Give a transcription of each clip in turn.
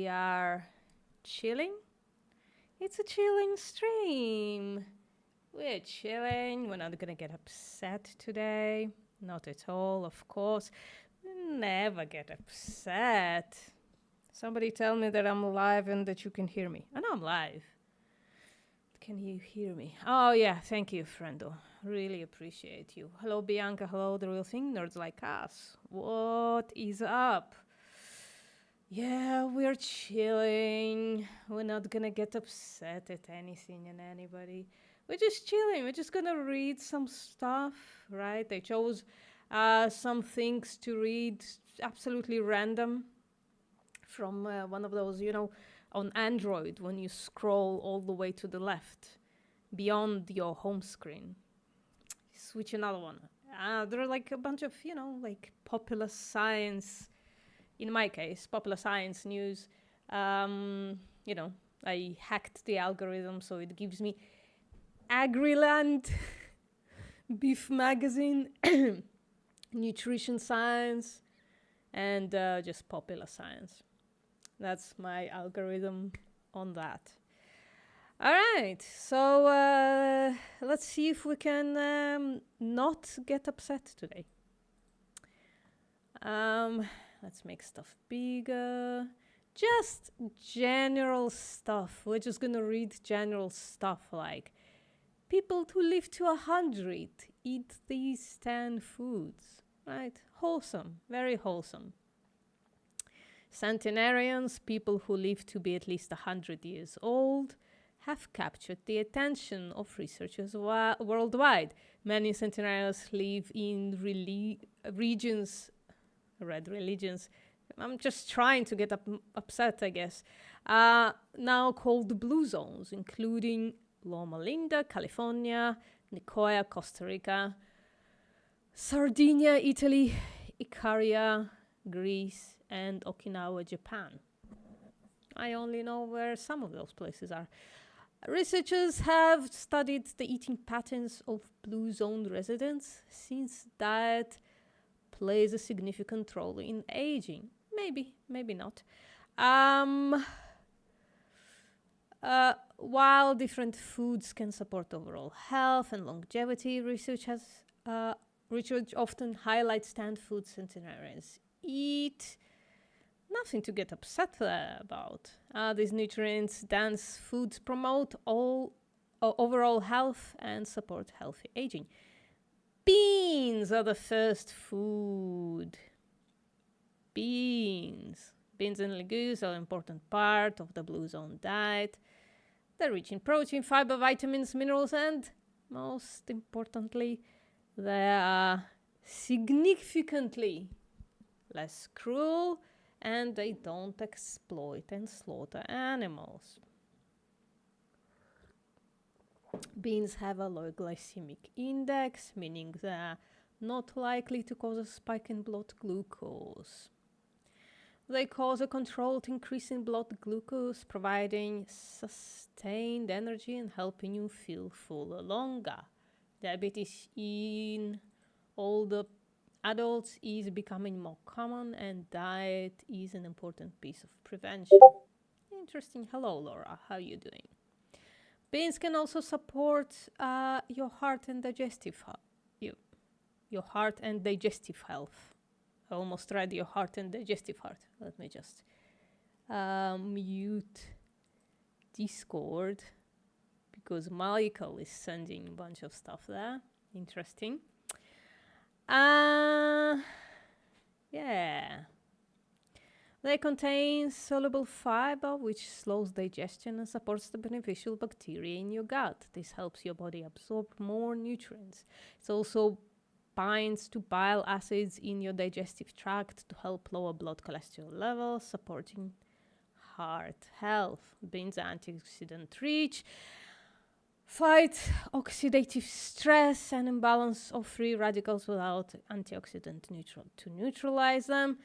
we are chilling. It's a chilling stream. We're chilling. We're not gonna get upset today. Not at all, of course. Never get upset. Somebody tell me that I'm live and that you can hear me. I know I'm live. Can you hear me? Oh yeah, thank you, friendo. Really appreciate you. Hello, Bianca. Hello, The Real Thing. Nerds like us. What is up? Yeah, we're chilling. We're not gonna get upset at anything and anybody. We're just chilling. We're just gonna read some stuff, right? I chose some things to read, absolutely random, from one of those, on Android when you scroll all the way to the left, beyond your home screen. Switch another one. There are like a bunch of, like popular science. In my case, popular science news. I hacked the algorithm, so it gives me Agriland, Beef Magazine, Nutrition Science, and just popular science. That's my algorithm on that. All right, so let's see if we can not get upset today. Let's make stuff bigger. Just general stuff. We're just gonna read general stuff like people who live to 100 eat these 10 foods, right? Wholesome, very wholesome. Centenarians, people who live to be at least 100 years old, have captured the attention of researchers worldwide. Many centenarians live in red religions. I'm just trying to get upset, I guess. Now called blue zones, including Loma Linda, California, Nicoya, Costa Rica, Sardinia, Italy, Icaria, Greece, and Okinawa, Japan. I only know where some of those places are. Researchers have studied the eating patterns of blue zone residents since diet plays a significant role in aging. Maybe not. While different foods can support overall health and longevity, research often highlights 10 foods centenarians eat. Nothing to get upset about. These nutrient-dense foods promote overall health and support healthy aging. Beans are the first food. Beans and legumes are an important part of the blue zone diet. They're rich in protein, fiber, vitamins, minerals, and most importantly, they are significantly less cruel, and they don't exploit and slaughter animals. Beans have a low glycemic index, meaning they're not likely to cause a spike in blood glucose. They cause a controlled increase in blood glucose, providing sustained energy and helping you feel fuller longer. Diabetes in older adults is becoming more common, and diet is an important piece of prevention. Interesting. Hello, Laura. How are you doing? Beans can also support your heart and digestive health. I almost read your heart and digestive heart. Let me just mute Discord because Michael is sending a bunch of stuff there. Interesting. Yeah. They contain soluble fiber, which slows digestion and supports the beneficial bacteria in your gut. This helps your body absorb more nutrients. It also binds to bile acids in your digestive tract to help lower blood cholesterol levels, supporting heart health. Beans are antioxidant rich, fight oxidative stress and imbalance of free radicals without antioxidant to neutralize them,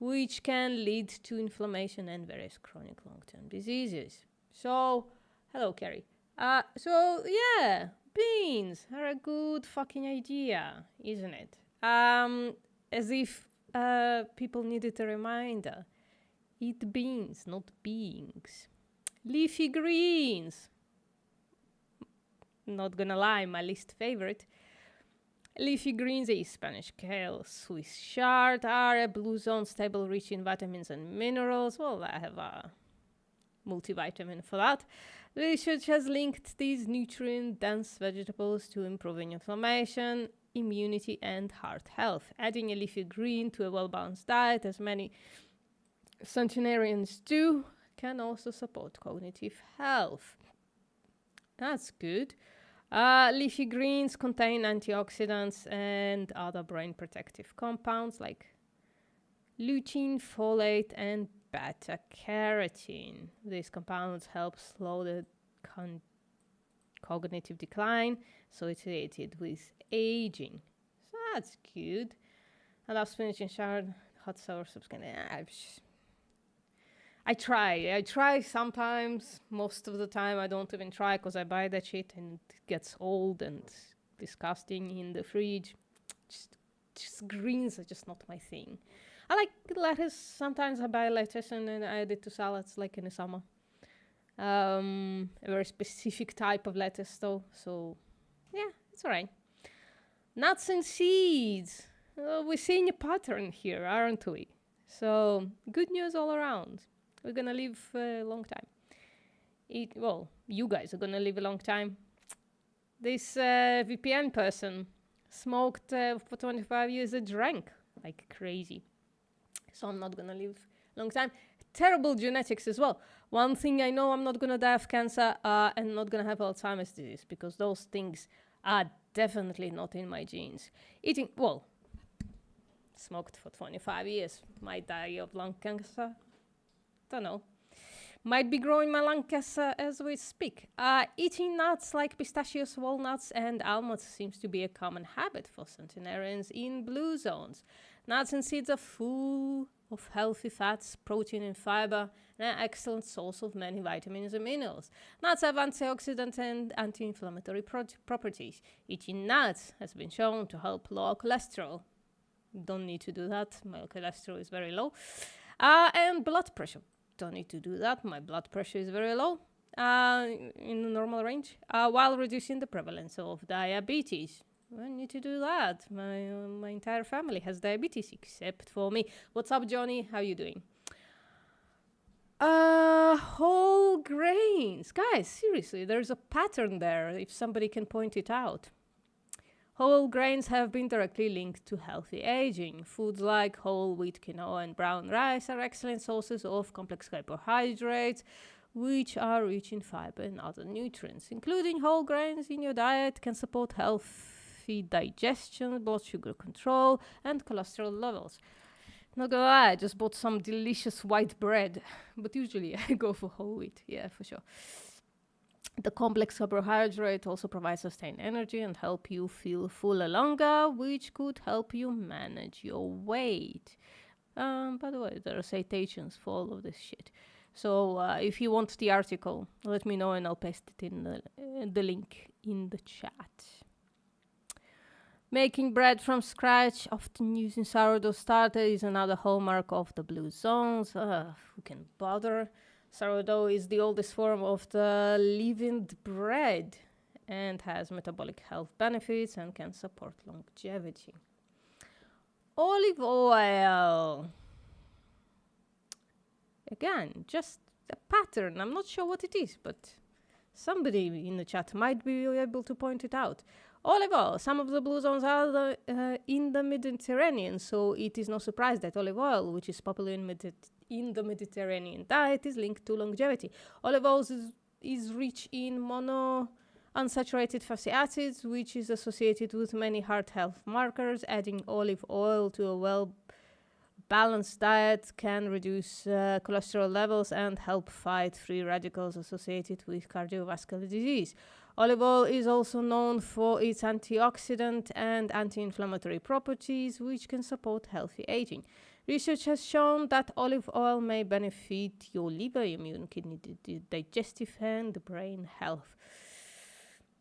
which can lead to inflammation and various chronic long-term diseases. So, hello, Carrie. Beans are a good fucking idea, isn't it? As if people needed a reminder. Eat beans, not beings. Leafy greens. Not gonna lie, my least favorite. Leafy greens, a Spanish kale, Swiss chard, are a blue zone staple rich in vitamins and minerals. Well, I have a multivitamin for that. Research has linked these nutrient-dense vegetables to improving inflammation, immunity, and heart health. Adding a leafy green to a well-balanced diet, as many centenarians do, can also support cognitive health. That's good. Leafy greens contain antioxidants and other brain protective compounds like lutein, folate, and beta-carotene. These compounds help slow the cognitive decline associated with aging. So that's good. I love spinach and chard, hot sour soups. I try sometimes. Most of the time I don't even try because I buy that shit and it gets old and disgusting in the fridge. Just greens are just not my thing. I like lettuce. Sometimes I buy lettuce and then I add it to salads like in the summer. A very specific type of lettuce though. So yeah, it's alright. Nuts and seeds. We're seeing a pattern here, aren't we? So good news all around. We're gonna live a long time. You guys are gonna live a long time. This VPN person smoked for 25 years and drank like crazy. So I'm not gonna live a long time. Terrible genetics as well. One thing I know, I'm not gonna die of cancer and not gonna have Alzheimer's disease because those things are definitely not in my genes. Smoked for 25 years. Might die of lung cancer. Don't know. Might be growing my lung cancer as we speak. Eating nuts like pistachios, walnuts, and almonds seems to be a common habit for centenarians in blue zones. Nuts and seeds are full of healthy fats, protein, and fiber, and an excellent source of many vitamins and minerals. Nuts have antioxidant and anti-inflammatory properties. Eating nuts has been shown to help lower cholesterol. Don't need to do that. My cholesterol is very low. And blood pressure. Don't need to do that. My blood pressure is very low in the normal range, while reducing the prevalence of diabetes. I need to do that. My entire family has diabetes except for me. What's up, Johnny? How you doing? Whole grains. Guys, seriously, there's a pattern there if somebody can point it out. Whole grains have been directly linked to healthy aging. Foods like whole wheat quinoa and brown rice are excellent sources of complex carbohydrates, which are rich in fiber and other nutrients. Including whole grains in your diet can support healthy digestion, blood sugar control, and cholesterol levels. Not gonna lie, I just bought some delicious white bread, but usually I go for whole wheat, yeah, for sure. The complex carbohydrate also provides sustained energy and help you feel fuller longer, which could help you manage your weight. By the way, there are citations for all of this shit. So if you want the article, let me know and I'll paste it in the link in the chat. Making bread from scratch, often using sourdough starter, is another hallmark of the blue zones. Who can bother? Sourdough is the oldest form of the leavened bread and has metabolic health benefits and can support longevity. Olive oil. Again, just a pattern. I'm not sure what it is, but somebody in the chat might be able to point it out. Olive oil. Some of the blue zones are in the Mediterranean, so it is no surprise that olive oil, which is popular in the Mediterranean diet, is linked to longevity. Olive oil is rich in monounsaturated fatty acids, which is associated with many heart health markers. Adding olive oil to a well-balanced diet can reduce cholesterol levels and help fight free radicals associated with cardiovascular disease. Olive oil is also known for its antioxidant and anti-inflammatory properties, which can support healthy aging. Research has shown that olive oil may benefit your liver, immune, kidney, digestive, and brain health.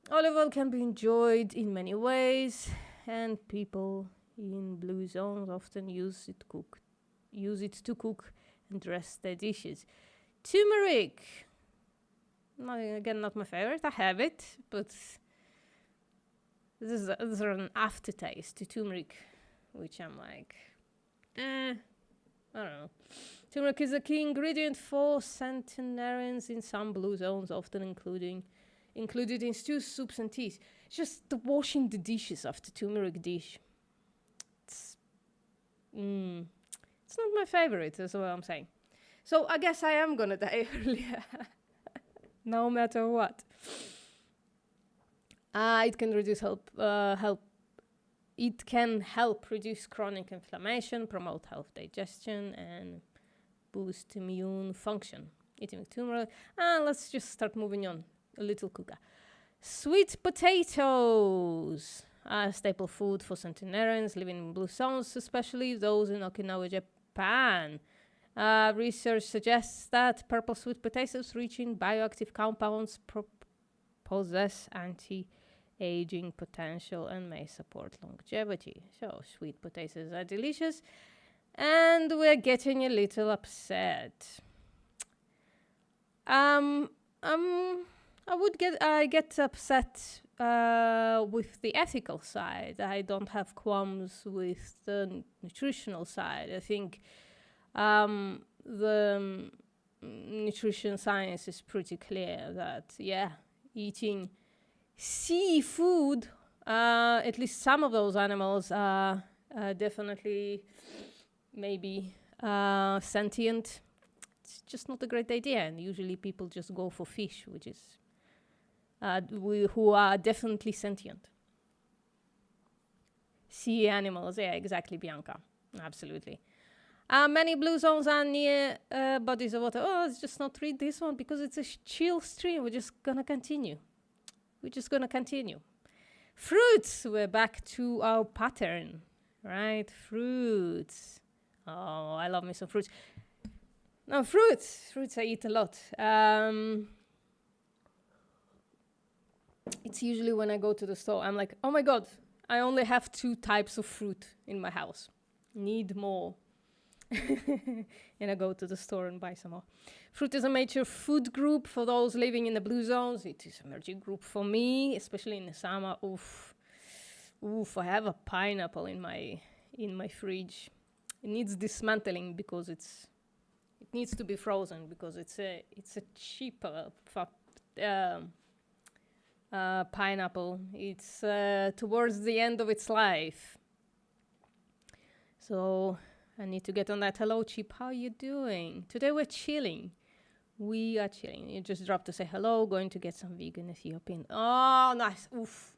Olive oil can be enjoyed in many ways, and people in blue zones often use it to cook and dress their dishes. Turmeric. Again, not my favorite. I have it, but there's an aftertaste to turmeric, which I'm like, I don't know. Turmeric is a key ingredient for centenarians in some blue zones, often included in stews, soups, and teas. Just the washing the dishes after turmeric dish. It's not my favorite, that's what I'm saying. So I guess I am gonna die earlier, no matter what. It can help reduce chronic inflammation, promote healthy digestion, and boost immune function. Eating turmeric. Let's just start moving on. A little kuka. Sweet potatoes. Staple food for centenarians living in blue zones, especially those in Okinawa, Japan. Research suggests that purple sweet potatoes rich in bioactive compounds possess anti-aging potential and may support longevity. So sweet potatoes are delicious, and we're getting a little upset. I get upset with the ethical side. I don't have qualms with the nutritional side. I think the nutrition science is pretty clear that, eating seafood, at least some of those animals are definitely maybe sentient. It's just not a great idea, and usually people just go for fish, which is who are definitely sentient. Sea animals, yeah, exactly, Bianca, absolutely. Many blue zones are near bodies of water. Let's just not read this one because it's a chill stream. We're just gonna continue. Fruits, we're back to our pattern, right? Fruits. Oh, I love me some fruits. No, fruits I eat a lot. It's usually when I go to the store, I'm like, oh my God, I only have 2 types of fruit in my house. Need more. And I go to the store and buy some more. Fruit is a major food group for those living in the blue zones. It is a major group for me, especially in the summer. Oof, I have a pineapple in my fridge. It needs dismantling because it needs to be frozen because it's a cheaper pineapple. It's towards the end of its life. So I need to get on that. Hello, Chip. How are you doing? Today we're chilling. We are chilling. You just dropped to say hello. Going to get some vegan Ethiopian. Oh, nice. Oof.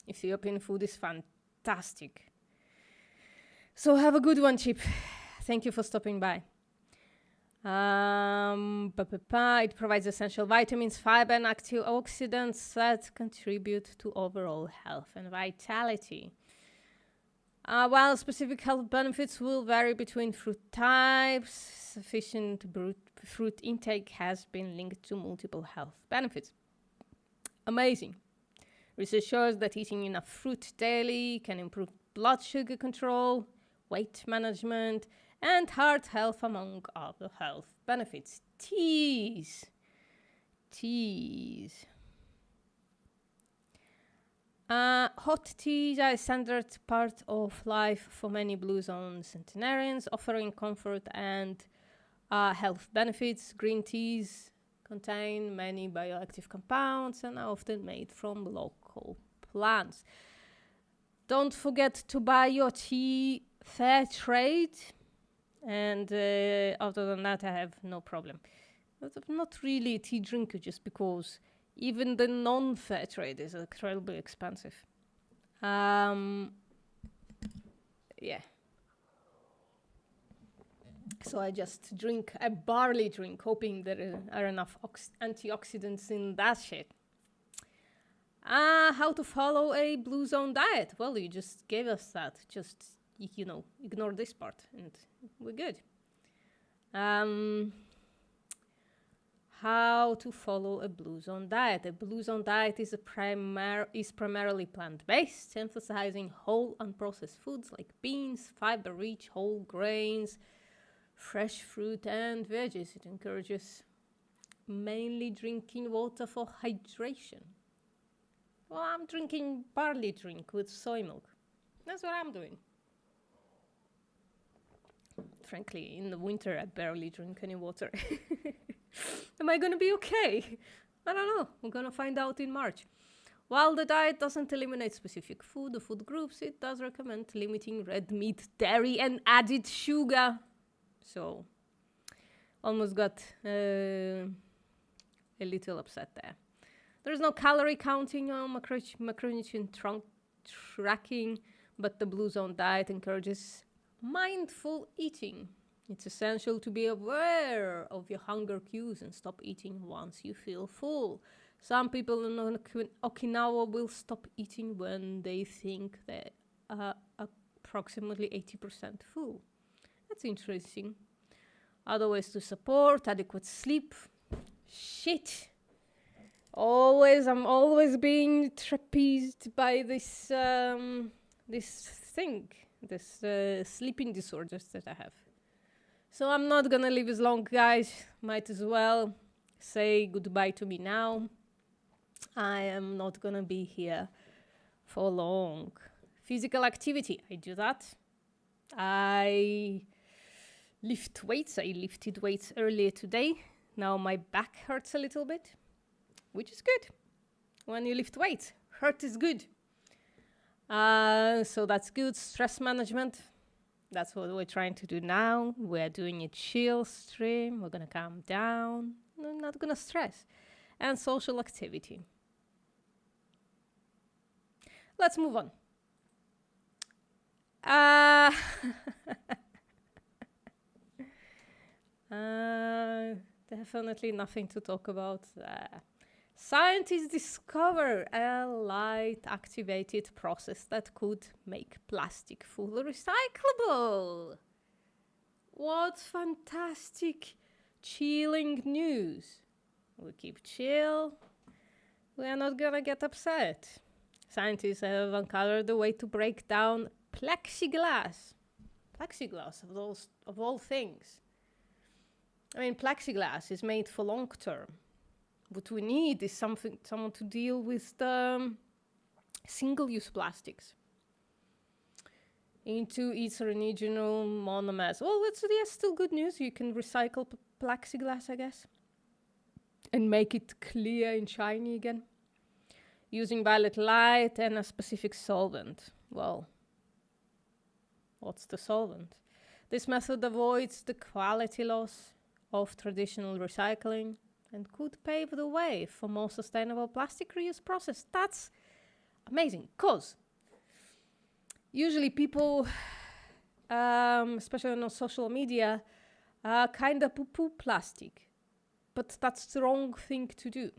Ethiopian food is fantastic. So have a good one, Chip. Thank you for stopping by. It provides essential vitamins, fiber, and antioxidants that contribute to overall health and vitality. While specific health benefits will vary between fruit types, sufficient fruit intake has been linked to multiple health benefits. Amazing. Research shows that eating enough fruit daily can improve blood sugar control, weight management, and heart health, among other health benefits. Teas. Hot teas are a standard part of life for many blue zone centenarians, offering comfort and health benefits. Green teas contain many bioactive compounds and are often made from local plants. Don't forget to buy your tea fair trade. And other than that, I have no problem. But I'm not really a tea drinker just because even the non-fair trade is incredibly expensive. So I just drink a barley drink, hoping there are enough antioxidants in that shit. How to follow a blue zone diet? Well, you just gave us that. Just, ignore this part and we're good. how to follow a blue zone diet. A blue zone diet is primarily plant-based, emphasizing whole unprocessed foods like beans, fiber-rich whole grains, fresh fruit and veggies. It encourages mainly drinking water for hydration. Well, I'm drinking barley drink with soy milk. That's what I'm doing. Frankly, in the winter, I barely drink any water. Am I going to be okay? I don't know. We're going to find out in March. While the diet doesn't eliminate specific food or food groups, it does recommend limiting red meat, dairy, and added sugar. So, almost got a little upset there. There's no calorie counting or macronutrient tracking, but the Blue Zone diet encourages mindful eating. It's essential to be aware of your hunger cues and stop eating once you feel full. Some people in Okinawa will stop eating when they think they're approximately 80% full. That's interesting. Other ways to support adequate sleep. Shit. I'm always being trapezed by this sleeping disorders that I have. So I'm not gonna live as long, guys. Might as well say goodbye to me now. I am not gonna be here for long. Physical activity, I do that. I lift weights. I lifted weights earlier today. Now my back hurts a little bit, which is good. When you lift weights, hurt is good. So that's good. Stress management. That's what we're trying to do now. We're doing a chill stream. We're going to calm down. We're not going to stress. And social activity. Let's move on. Definitely nothing to talk about. Scientists discover a light-activated process that could make plastic fully recyclable. What fantastic, chilling news. We keep chill. We are not gonna get upset. Scientists have uncovered a way to break down plexiglass. Plexiglass, of all things. I mean, plexiglass is made for long term. What we need is someone to deal with the single-use plastics into its original monomers. Well, that's still good news. You can recycle plexiglass, I guess, and make it clear and shiny again using violet light and a specific solvent. Well, what's the solvent? This method avoids the quality loss of traditional recycling and could pave the way for more sustainable plastic reuse process. That's amazing, because usually people, especially on social media, kind of poo-poo plastic, but that's the wrong thing to do.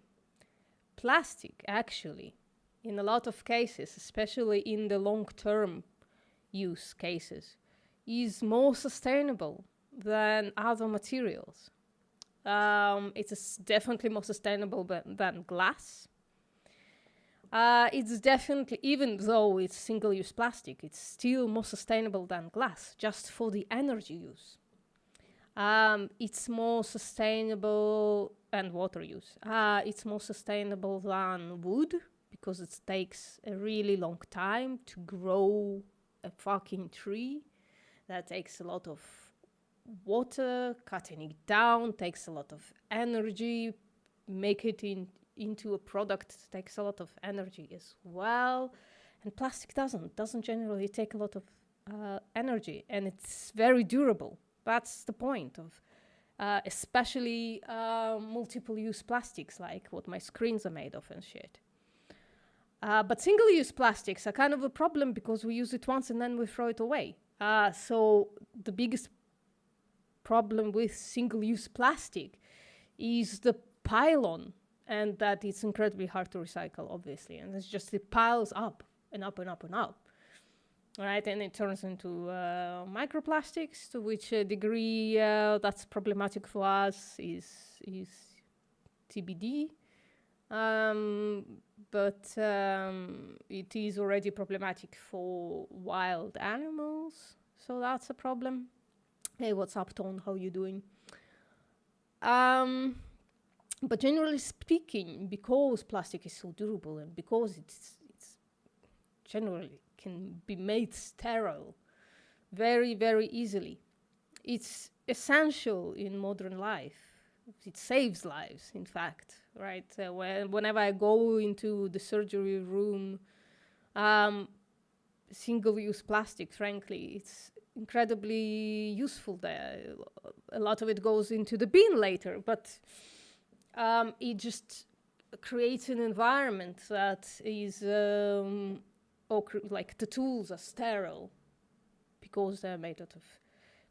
Plastic, actually, in a lot of cases, especially in the long-term use cases, is more sustainable than other materials. It's definitely more sustainable than glass. It's definitely, even though it's single-use plastic, it's still more sustainable than glass, just for the energy use. It's more sustainable, and water use. It's more sustainable than wood, because it takes a really long time to grow a fucking tree. That takes a lot of water. Cutting it down takes a lot of energy. Make it into a product takes a lot of energy as well. And plastic doesn't generally take a lot of energy, and it's very durable. That's the point of especially multiple-use plastics, like what my screens are made of and shit. But single-use plastics are kind of a problem because we use it once and then we throw it away. So the biggest problem with single-use plastic is the pile-on, and that it's incredibly hard to recycle, obviously. And it's just, it piles up and up and up and up. All right, and it turns into microplastics, to which degree that's problematic for us is TBD. But it is already problematic for wild animals, so that's a problem. Hey, what's up, Tone? How you doing? But generally speaking, because plastic is so durable and because it's generally can be made sterile very, very easily, it's essential in modern life. It saves lives, in fact, right? Whenever I go into the surgery room, single-use plastic, frankly, it's incredibly useful there. A lot of it goes into the bin later, but it just creates an environment that is, like the tools are sterile because they're made out of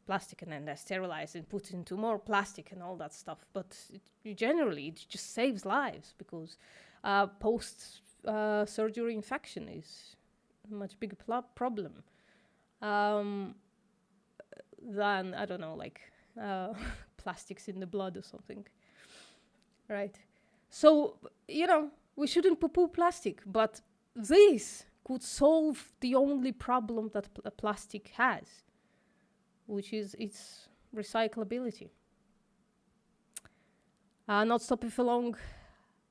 plastic, and then they're sterilized and put into more plastic and all that stuff. But generally, it just saves lives because post-surgery infection is a much bigger problem than, I don't know, like plastics in the blood or something, right? So, we shouldn't poo-poo plastic, but this could solve the only problem that plastic has, which is its recyclability. Not stopping for long,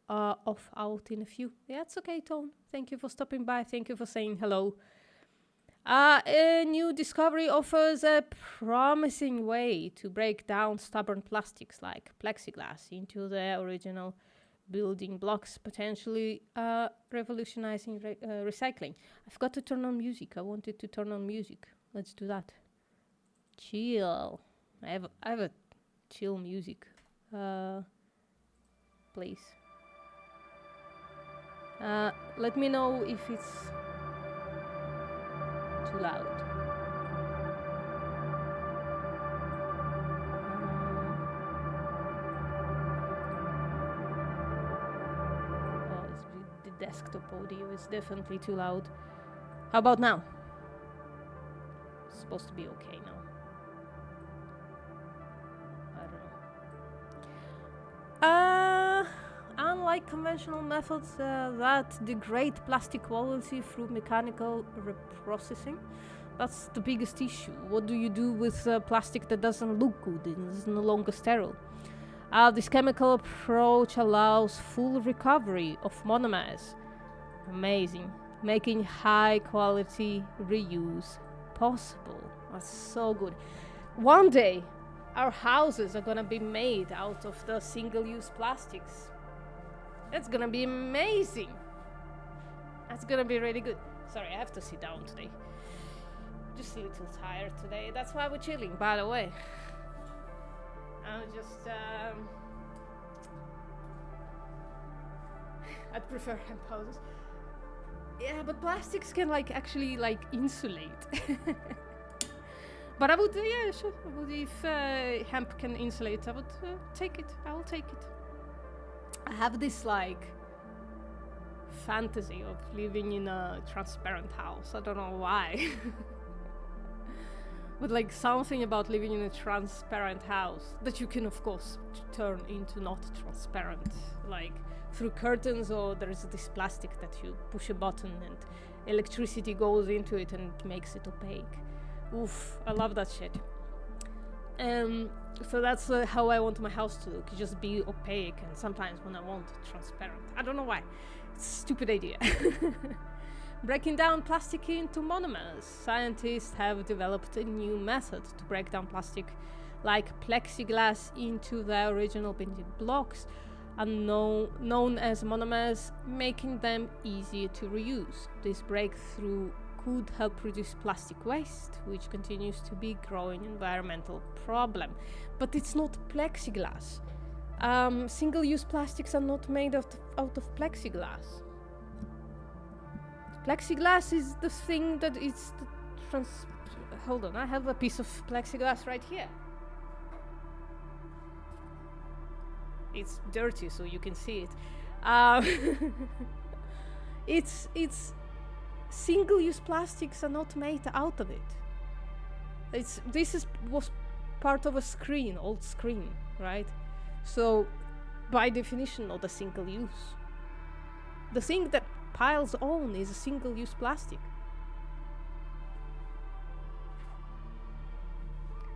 off out in a few. Yeah, it's okay, Tone. Thank you for stopping by. Thank you for saying hello. A new discovery offers a promising way to break down stubborn plastics like plexiglass into their original building blocks, potentially revolutionizing recycling. I forgot to turn on music. I wanted to turn on music. Let's do that. Chill. I have a chill music. Please. Let me know if it's too loud. The desktop audio is definitely too loud. How about now? It's supposed to be okay now. Unlike conventional methods that degrade plastic quality through mechanical reprocessing, that's the biggest issue. What do you do with plastic that doesn't look good and is no longer sterile? This chemical approach allows full recovery of monomers. Amazing. Making high quality reuse possible. That's so good. One day, our houses are gonna be made out of the single-use plastics. That's gonna be amazing. That's gonna be really good. Sorry, I have to sit down today. Just a little tired today. That's why we're chilling, by the way. I'm just, I'd prefer hand pauses. Yeah, but plastics can actually insulate. But I would, yeah, sure. I would, if hemp can insulate, I would take it. I will take it. I have this fantasy of living in a transparent house. I don't know why. But something about living in a transparent house that you can, of course, turn into not transparent, through curtains, or there is this plastic that you push a button and electricity goes into it and makes it opaque. Oof, I love that shit. So that's how I want my house to look, just be opaque, and sometimes when I want transparent. I don't know why. It's a stupid idea. Breaking down plastic into monomers. Scientists have developed a new method to break down plastic like plexiglass into their original building blocks, and known as monomers, making them easier to reuse. This breakthrough could help reduce plastic waste, which continues to be a growing environmental problem. But it's not plexiglass. Single-use plastics are not made out of plexiglass. Plexiglass is the thing that it's the hold on, I have a piece of plexiglass right here. It's dirty, so you can see it. It's single-use plastics are not made out of it. This was part of a screen, old screen, right? So by definition not a single use. The thing that piles on is a single-use plastic.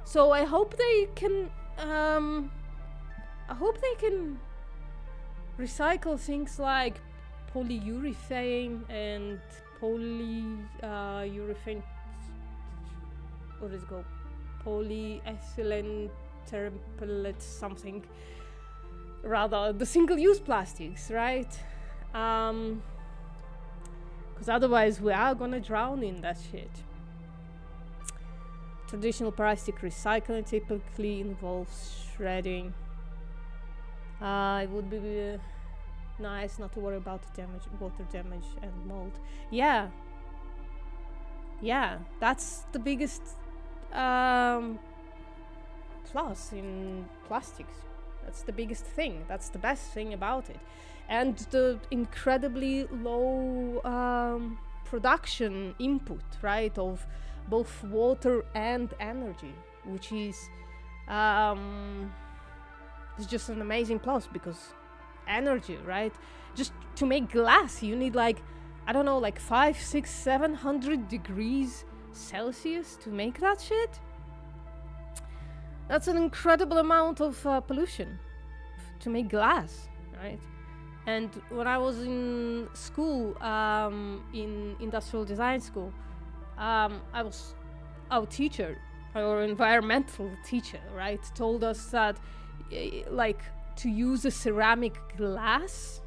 So I hope they can recycle things like polyurethane and polyurethane, what is it called? Polyethylene terephthalate something. Rather, the single-use plastics, right? Because otherwise we are gonna drown in that shit. Traditional plastic recycling typically involves shredding. It would be nice not to worry about water damage and mold. Yeah, that's the biggest plus in plastics. That's the biggest thing. That's the best thing about it. And the incredibly low production input, right, of both water and energy, which is it's just an amazing plus, because energy, right? Just to make glass, you need like, I don't know, like 500, 600, 700 degrees Celsius to make that shit. That's an incredible amount of pollution to make glass, right? And when I was in school, in industrial design school, our teacher, our environmental teacher, right, told us that like to use a ceramic glass,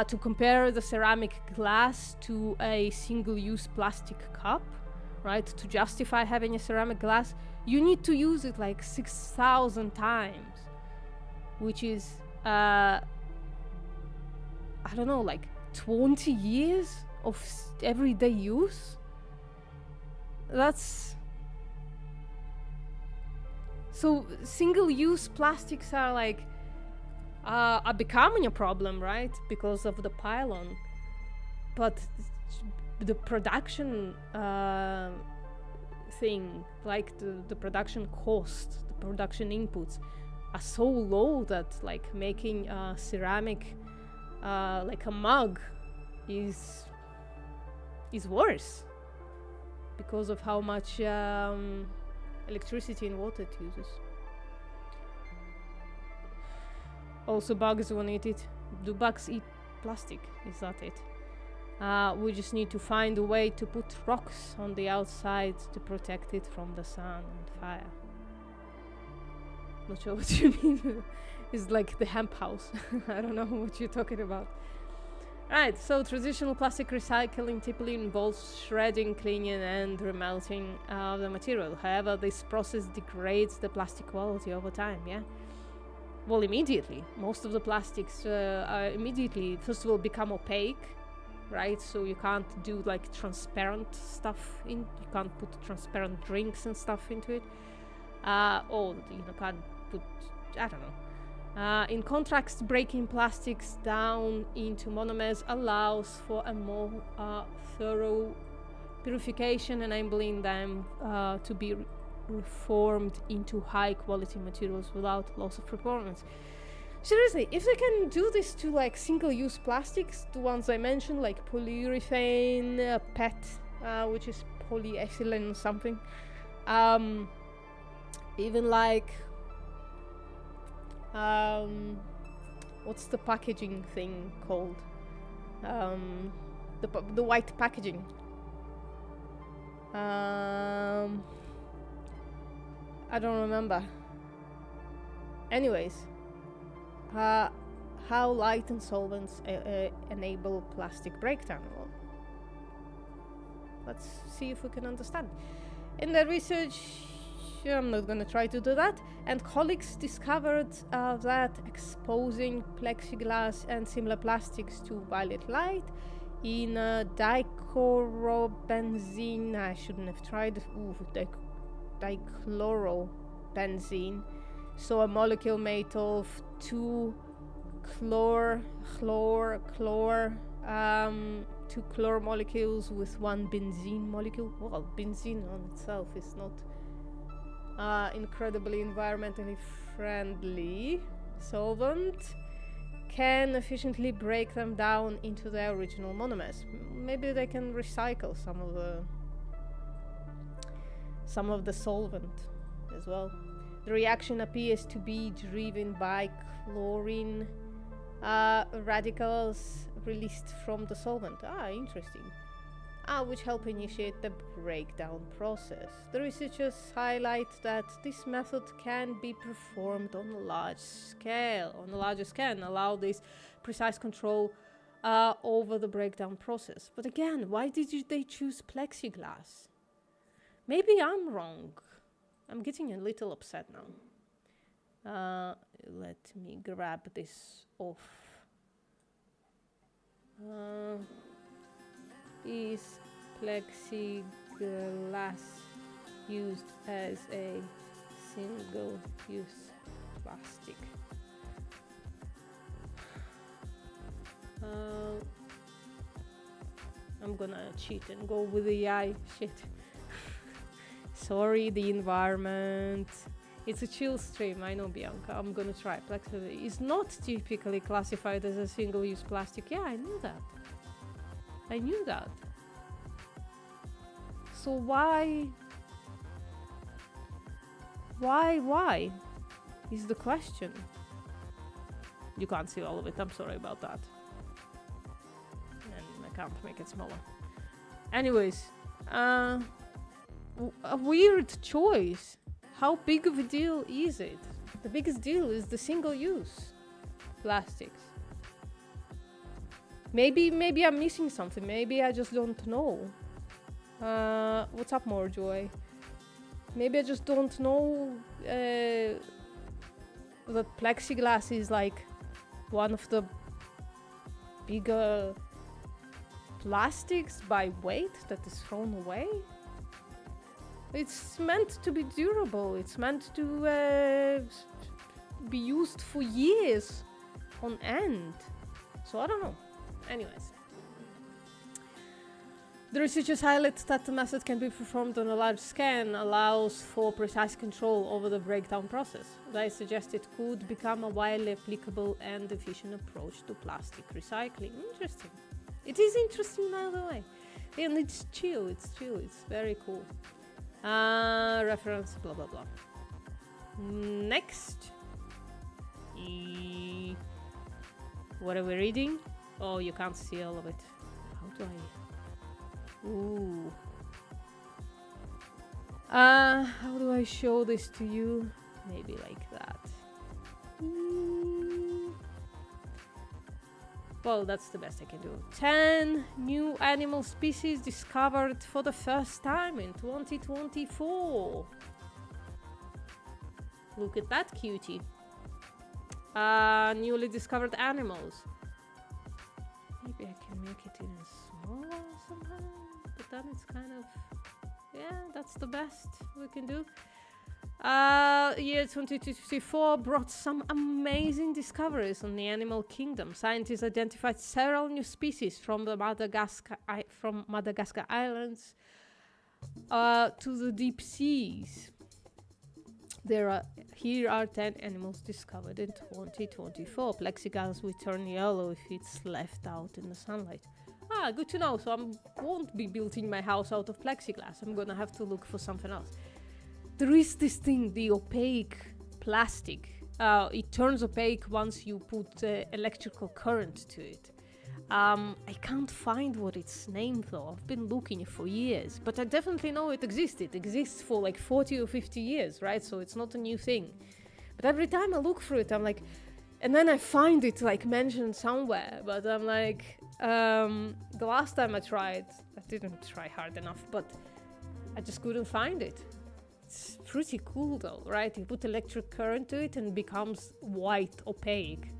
to compare the ceramic glass to a single-use plastic cup, right, to justify having a ceramic glass, you need to use it like 6,000 times, which is, I don't know, like 20 years of everyday use. That's... So single-use plastics are like, are becoming a problem, right, because of the pylon. But the production thing, like the production cost, the production inputs are so low that like making ceramic like a mug is worse because of how much electricity and water it uses. Also, bugs won't eat it. Do bugs eat plastic? Is that it? We just need to find a way to put rocks on the outside to protect it from the sun and fire. Not sure what you mean. It's like the hemp house. I don't know what you're talking about. Right, so traditional plastic recycling typically involves shredding, cleaning and remelting the material. However, this process degrades the plastic quality over time, yeah? Well, immediately. Most of the plastics immediately, first of all, become opaque, right? So you can't do like transparent stuff in, you can't put transparent drinks and stuff into it. Or, you know, can't put, I don't know. In contrast, breaking plastics down into monomers allows for a more thorough purification, enabling them to be reformed into high-quality materials without loss of performance. Seriously, if they can do this to like single-use plastics, the ones I mentioned, like polyurethane, PET, which is polyethylene something, even like what's the packaging thing called? The white packaging. I don't remember. Anyways, how light and solvents enable plastic breakdown? Well, let's see if we can understand. In the research, I'm not going to try to do that, and colleagues discovered that exposing plexiglass and similar plastics to violet light in dichlorobenzene, I shouldn't have tried, dichlorobenzene, so a molecule made of two chlor molecules with one benzene molecule. Well, benzene on itself is not incredibly environmentally friendly solvent. can efficiently break them down into their original monomers. Maybe they can recycle some of the solvent as well. The reaction appears to be driven by chlorine radicals released from the solvent. Interesting. Which help initiate the breakdown process. The researchers highlight that this method can be performed on a larger scale, and allow this precise control over the breakdown process. But again, why did they choose plexiglass? Maybe I'm wrong. I'm getting a little upset now. Let me grab this off. Is plexiglass used as a single-use plastic? I'm gonna cheat and go with the eye. Shit. Sorry, the environment. It's a chill stream, I know, Bianca. I'm gonna try. Plexiglass is not typically classified as a single-use plastic. Yeah, I knew that. So why is the question. You can't see all of it, I'm sorry about that. And I can't make it smaller. Anyways, a weird choice. How big of a deal is it? The biggest deal is the single-use plastics. Maybe I'm missing something. Maybe I just don't know. What's up, more joy? Maybe I just don't know that plexiglass is like one of the bigger plastics by weight that is thrown away. It's meant to be durable. It's meant to be used for years on end. So I don't know. Anyways, the researchers highlight that the method can be performed on a large scale and allows for precise control over the breakdown process. They suggest it could become a widely applicable and efficient approach to plastic recycling. Interesting. It is interesting, by the way. And it's chill, it's very cool. Reference, blah, blah, blah. Next. What are we reading? Oh, you can't see all of it. How do I... Ooh. How do I show this to you? Maybe like that. Well, that's the best I can do. 10 new animal species discovered for the first time in 2024. Look at that cutie. Newly discovered animals. Maybe I can make it even smaller somehow, but then it's kind of, yeah, that's the best we can do. Year 2024 brought some amazing discoveries on the animal kingdom. Scientists identified several new species from the Madagascar Islands to the deep seas. Here are 10 animals discovered in 2024. Plexiglass will turn yellow if it's left out in the sunlight. Good to know. So I won't be building my house out of plexiglass. I'm gonna have to look for something else. There is this thing, the opaque plastic. It turns opaque once you put electrical current to it. I can't find what it's named though. I've been looking for years, but I definitely know it exists. It exists for like 40 or 50 years, right? So it's not a new thing. But every time I look through it, I'm like, and then I find it like mentioned somewhere, but I'm like, the last time I tried, I didn't try hard enough, but I just couldn't find it. It's pretty cool though, right? You put electric current to it and it becomes white, opaque.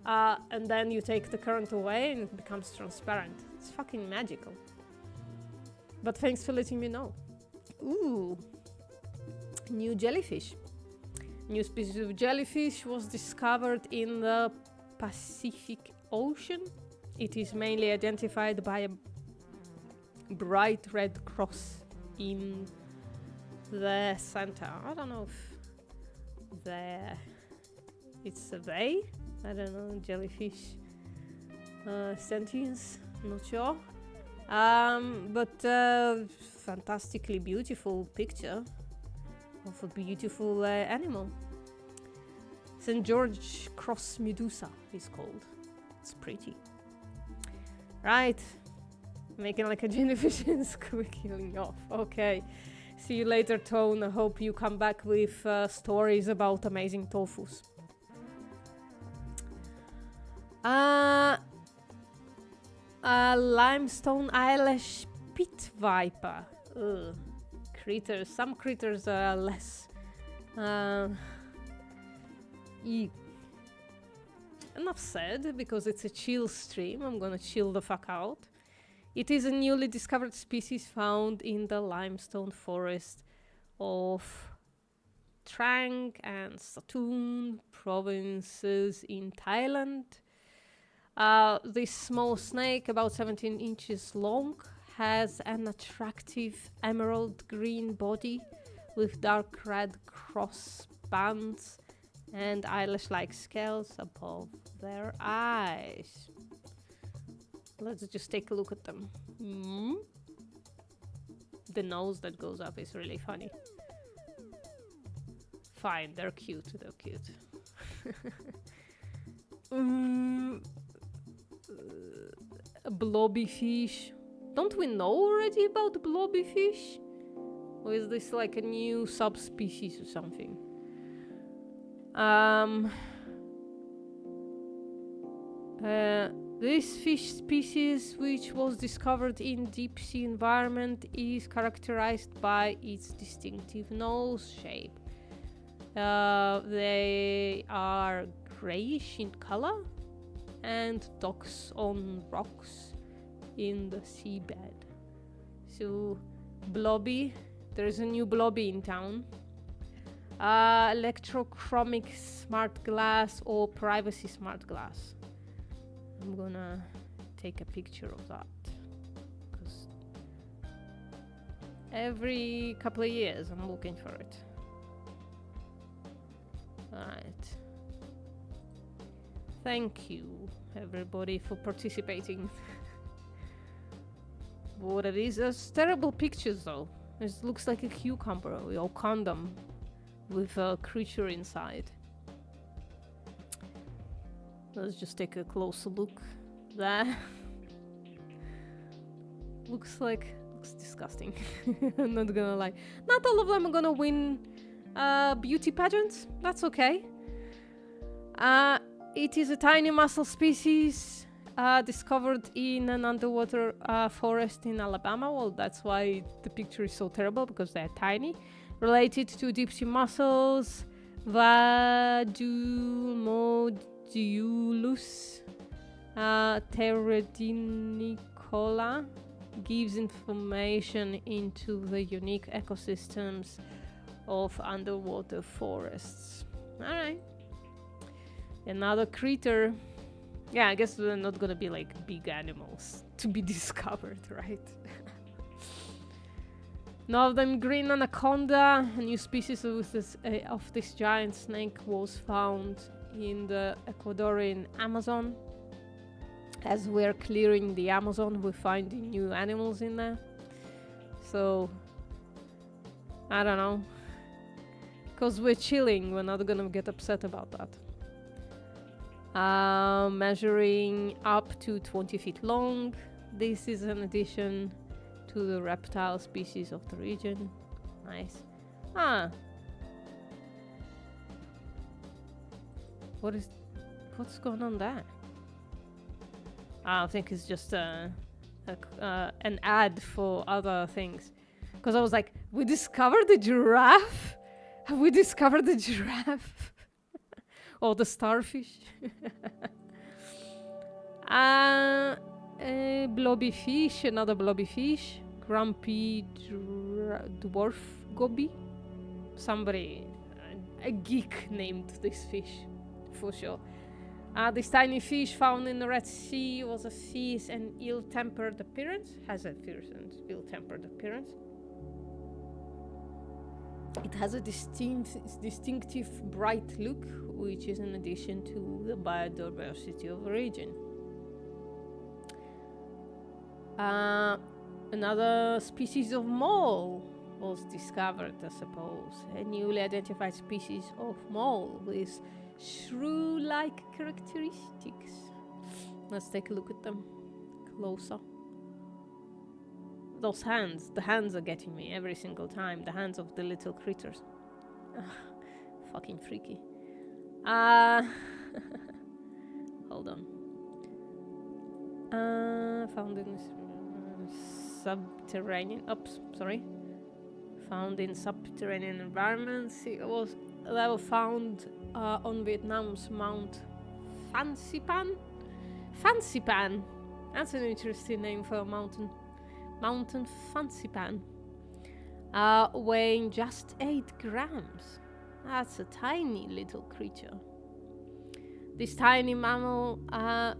And then you take the current away and it becomes transparent. It's fucking magical. But thanks for letting me know. Ooh, new jellyfish. New species of jellyfish was discovered in the Pacific Ocean. It is mainly identified by a bright red cross in the center. I don't know if it's a they. I don't know, jellyfish sentience, not sure. But fantastically beautiful picture of a beautiful animal. St. George Cross Medusa is called. It's pretty. Right. Making like a jellyfish and squeaking off. Okay. See you later, Tone. I hope you come back with stories about amazing tofus. Limestone eyelash pit viper. Ugh. Critters. Some critters are less. Enough said, because it's a chill stream. I'm gonna chill the fuck out. It is a newly discovered species found in the limestone forest of Trang and Satun provinces in Thailand. This small snake, about 17 inches long, has an attractive emerald green body with dark red cross bands and eyelash-like scales above their eyes. Let's just take a look at them. The nose that goes up is really funny. Fine, they're cute, they're cute. Blobby fish. Don't we know already about blobby fish? Or is this like a new subspecies or something? This fish species, which was discovered in deep sea environment, is characterized by its distinctive nose shape. They are grayish in color and docks on rocks in the seabed. So, blobby. There's a new blobby in town. Electrochromic smart glass or privacy smart glass. I'm gonna take a picture of that, because every couple of years I'm looking for it. Alright. Thank you, everybody, for participating. What it is, there's terrible pictures though. It looks like a cucumber or condom with a creature inside. Let's just take a closer look. That looks disgusting. I'm not gonna lie. Not all of them are gonna win beauty pageants. That's okay. It is a tiny mussel species discovered in an underwater forest in Alabama. Well, that's why the picture is so terrible, because they're tiny. Related to deep sea mussels, Vadumodiulus pteridinicola gives information into the unique ecosystems of underwater forests. Alright. Another critter. Yeah, I guess they're not gonna be like big animals to be discovered, right? Northern green anaconda, a new species of this giant snake, was found in the Ecuadorian Amazon. As we're clearing the Amazon, we're finding new animals in there. So, I don't know. Because we're chilling, we're not gonna get upset about that. Measuring up to 20 feet long. This is an addition to the reptile species of the region. Nice. What's going on there? I think it's just an ad for other things. Because I was like, we discovered the giraffe? Have we discovered the giraffe? Or the starfish? Blobby fish, another blobby fish. Grumpy dwarf goby. Somebody, a geek named this fish, for sure. This tiny fish found in the Red Sea was a fierce and ill-tempered appearance. Has a fierce and ill-tempered appearance. It has a distinctive bright look which is in addition to the biodiversity of the region. Another species of mole was discovered, I suppose. A newly identified species of mole with shrew-like characteristics. Let's take a look at them closer. Those hands, the hands are getting me every single time. The hands of the little critters. Fucking freaky. Hold on. Found in subterranean. Oops, sorry. Found in subterranean environments. They were found on Vietnam's Mount Fansipan. Fansipan. That's an interesting name for a mountain. Mountain Fansipan. Weighing just 8 grams. That's a tiny little creature. This tiny mammal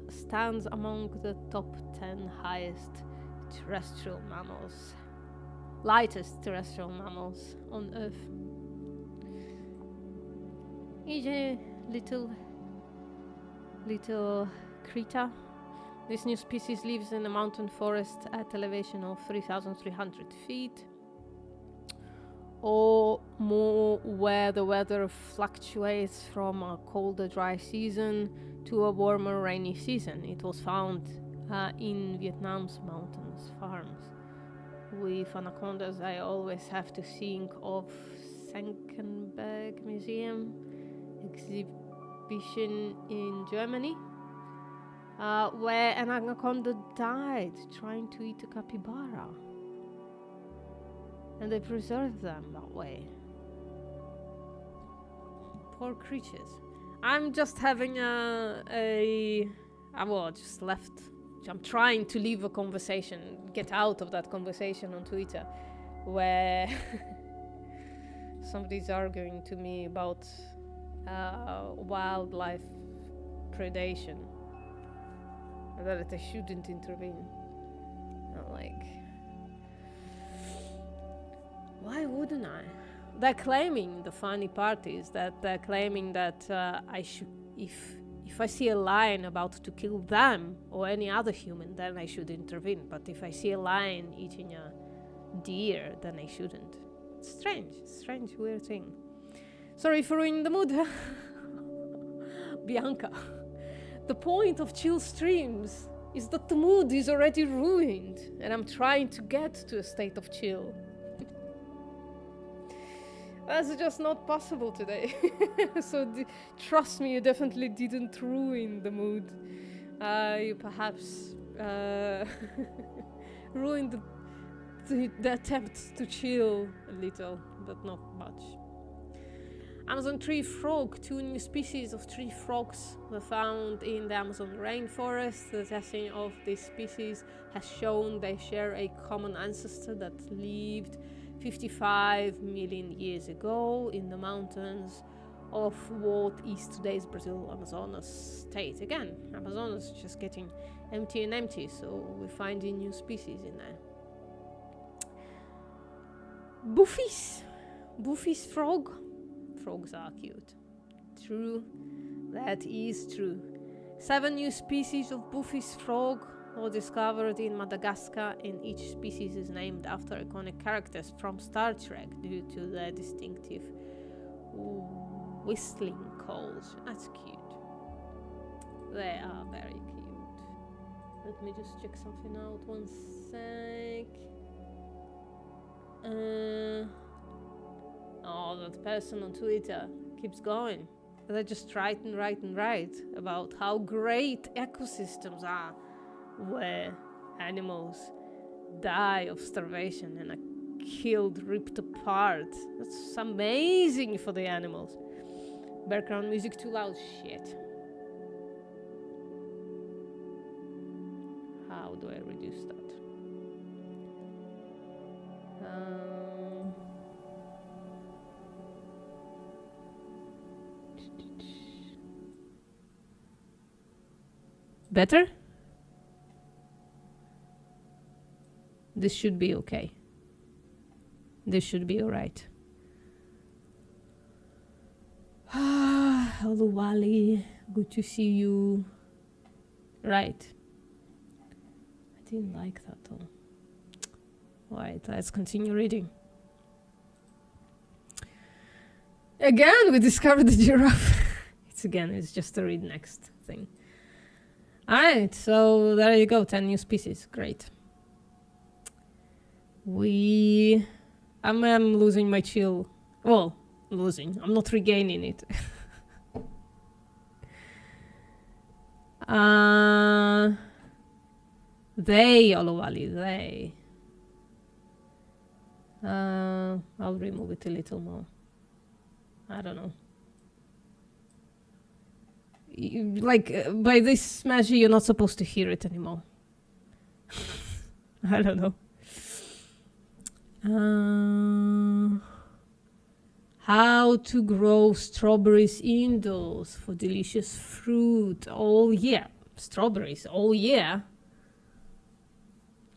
stands among the top 10 highest terrestrial mammals. Lightest terrestrial mammals on Earth. He's a little critter. This new species lives in a mountain forest at elevation of 3,300 feet or more, where the weather fluctuates from a colder dry season to a warmer rainy season. It was found in Vietnam's mountains farms. With anacondas, I always have to think of Senckenberg Museum exhibition in Germany, where an anaconda died trying to eat a capybara. And they preserve them that way. Poor creatures. I'm just having I'm trying to leave a conversation, get out of that conversation on Twitter, where somebody's arguing to me about wildlife predation, and that they shouldn't intervene. I'm like, why wouldn't I? They're claiming, the funny part is that they're claiming that I should, if I see a lion about to kill them or any other human, then I should intervene. But if I see a lion eating a deer, then I shouldn't. It's strange, weird thing. Sorry for ruining the mood. Bianca, the point of chill streams is that the mood is already ruined, and I'm trying to get to a state of chill. That's just not possible today. So trust me, you definitely didn't ruin the mood. You perhaps ruined the attempt to chill a little, but not much. Amazon tree frog. 2 new species of tree frogs were found in the Amazon rainforest. The testing of these species has shown they share a common ancestor that lived 55 million years ago in the mountains of what is today's Brazil Amazonas state. Again, Amazonas is just getting empty and empty, so we're finding new species in there. Buffies frog. Frogs are cute. True, that is true. 7 new species of Buffies frog were discovered in Madagascar, and each species is named after iconic characters from Star Trek due to their distinctive whistling calls. That's cute. They are very cute. Let me just check something out. One sec. Oh, that person on Twitter keeps going. They just write about how great ecosystems are, where animals die of starvation and are killed, ripped apart. That's amazing for the animals. Background music too loud. Shit. How do I reduce that? Better? This should be okay. This should be alright. hello, Wally. Good to see you. Right. I didn't like that though. Alright, let's continue reading. Again, we discovered the giraffe. It's just a read next thing. Alright, so there you go, 10 new species. Great. I'm losing my chill. Well, losing. I'm not regaining it. They, Olowali, they. I'll remove it a little more. I don't know. By this measure, you're not supposed to hear it anymore. I don't know. How to grow strawberries indoors for delicious fruit. Oh yeah, strawberries. Oh yeah.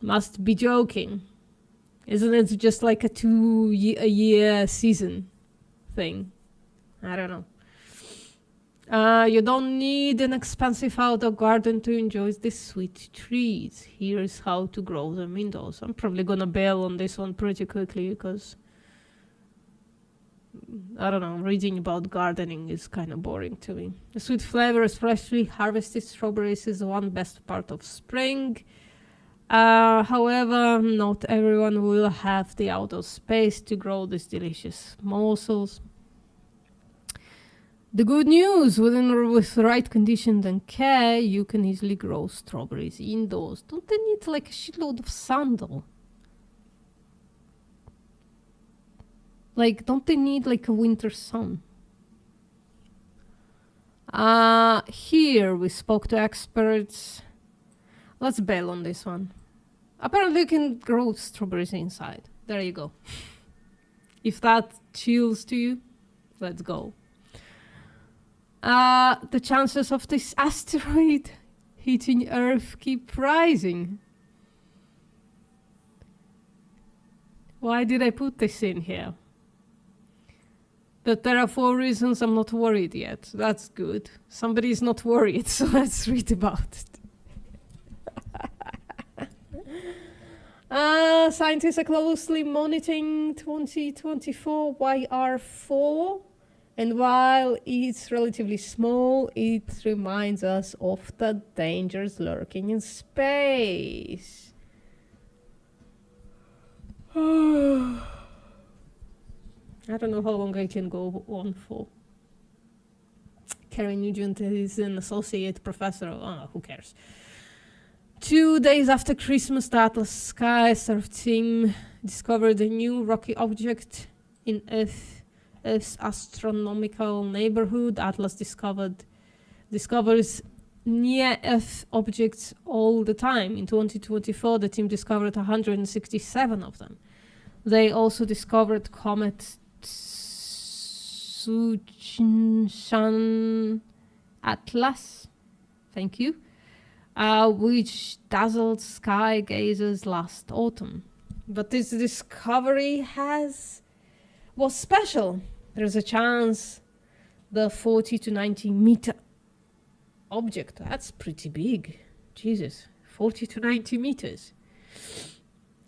Must be joking. Isn't it just like a 2-year season thing? I don't know. You don't need an expensive outdoor garden to enjoy these sweet trees. Here's how to grow them indoors. I'm probably gonna bail on this one pretty quickly because I don't know, reading about gardening is kind of boring to me. The sweet flavor of freshly harvested strawberries is one best part of spring. However, not everyone will have the outdoor space to grow these delicious morsels. The good news, with the right conditions and care, you can easily grow strawberries indoors. Don't they need like a shitload of sun though? Like, don't they need like a winter sun? Here we spoke to experts. Let's bail on this one. Apparently you can grow strawberries inside. There you go. If that chills to you, let's go. The chances of this asteroid hitting Earth keep rising. Why did I put this in here? But there are 4 reasons I'm not worried yet. That's good. Somebody's not worried, so let's read about it. Scientists are closely monitoring 2024 YR4, and while it's relatively small, it reminds us of the dangers lurking in space. I don't know how long I can go on for. Carrie Nugent is an associate professor. Oh, who cares? 2 days after Christmas, the Atlas Sky Surf team discovered a new rocky object in Earth's astronomical neighborhood. Atlas discovers near-Earth objects all the time. In 2024, the team discovered 167 of them. They also discovered comet Tsuchinshan Atlas. Thank you. Which dazzled sky gazers last autumn. But this discovery was special. There's a chance the 40 to 90 meter object, that's pretty big. Jesus, 40 to 90 meters.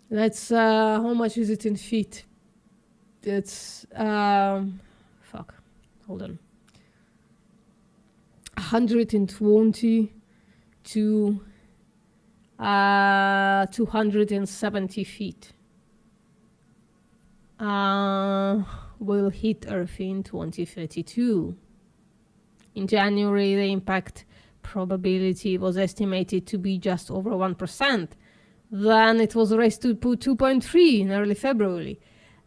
That's, how much is it in feet? It's, fuck, hold on. 120 to 270 feet. Will hit Earth in 2032. In January, the impact probability was estimated to be just over 1%. Then it was raised to 2.3 in early February.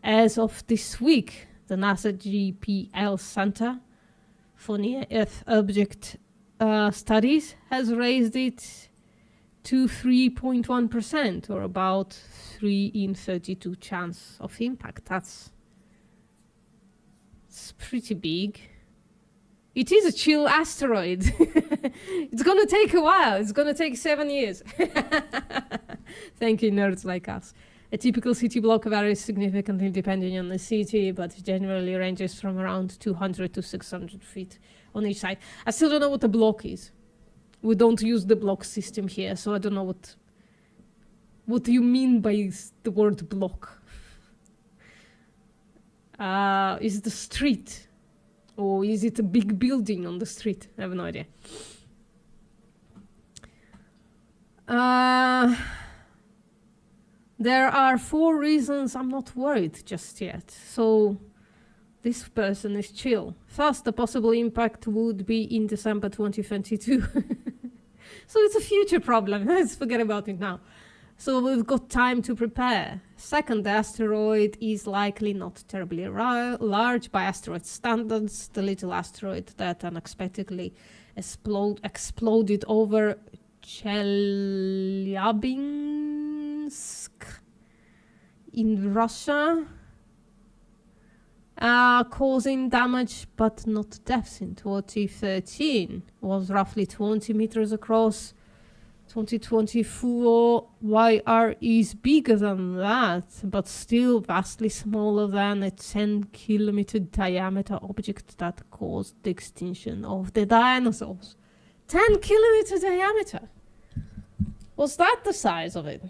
As of this week, the NASA JPL Center for Near-Earth Object Studies has raised it to 3.1%, or about 3 in 32 chance of impact. It's pretty big. It is a chill asteroid. It's gonna take a while. It's gonna take 7 years. Thank you, nerds like us. A typical city block varies significantly depending on the city, but generally ranges from around 200 to 600 feet on each side. I still don't know what a block is. We don't use the block system here, so I don't know what do you mean by the word block. Is it a street? Or is it a big building on the street? I have no idea. There are 4 reasons I'm not worried just yet. So this person is chill. First, the possible impact would be in December 2022. So it's a future problem. Let's forget about it now. So we've got time to prepare. Second, the asteroid is likely not terribly large by asteroid standards. The little asteroid that unexpectedly exploded over Chelyabinsk in Russia, causing damage but not deaths in 2013, was roughly 20 meters across. 2024 YR is bigger than that, but still vastly smaller than a 10-kilometer diameter object that caused the extinction of the dinosaurs. 10-kilometer diameter. Was that the size of it?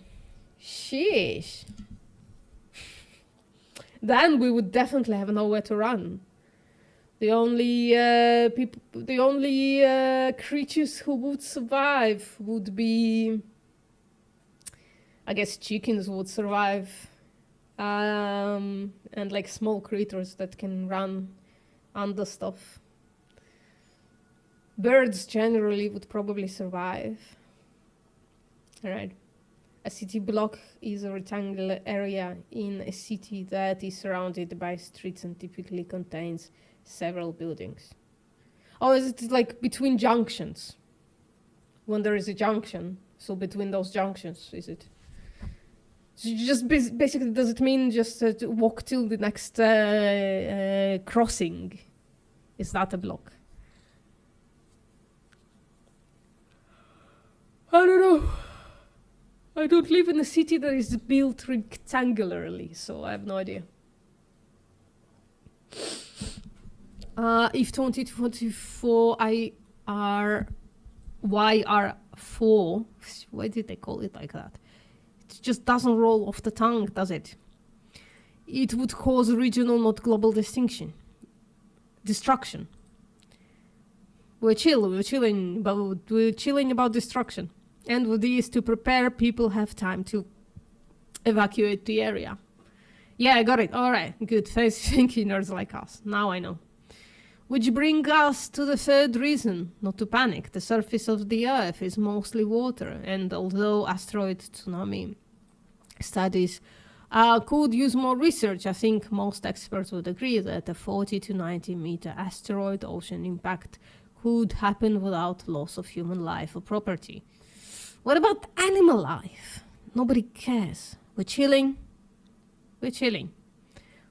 Sheesh. Then we would definitely have nowhere to run. The only creatures who would survive would be, I guess, chickens would survive, and like small creatures that can run under stuff. Birds generally would probably survive. Alright. A city block is a rectangular area in a city that is surrounded by streets and typically contains several buildings. Oh, is it like between junctions? When there is a junction, so between those junctions, is it? So just basically, does it mean just to walk till the next crossing? Is that a block? I don't know. I don't live in a city that is built rectangularly, so I have no idea. If 2024 YR4, why did they call it like that? It just doesn't roll off the tongue, does it? It would cause regional, not global destruction. We're chilling about destruction. And with these to prepare, people have time to evacuate the area. Yeah, I got it. All right, good. Thank you, nerds like us. Now I know. Which brings us to the third reason, not to panic. The surface of the Earth is mostly water, and although asteroid tsunami studies could use more research, I think most experts would agree that a 40 to 90 meter asteroid ocean impact could happen without loss of human life or property. What about animal life? Nobody cares. We're chilling.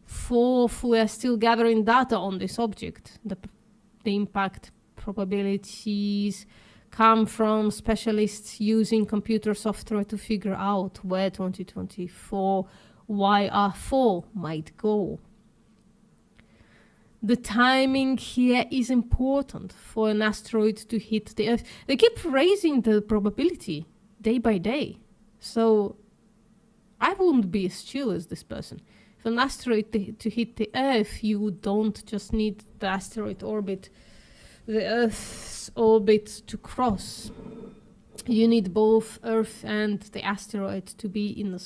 Fourth, we are still gathering data on this object. The impact probabilities come from specialists using computer software to figure out where 2024 YR4 might go. The timing here is important for an asteroid to hit the Earth. They keep raising the probability day by day. So I wouldn't be as chill as this person. If an asteroid to hit the Earth, you don't just need the asteroid orbit, the Earth's orbit to cross. You need both Earth and the asteroid to be in the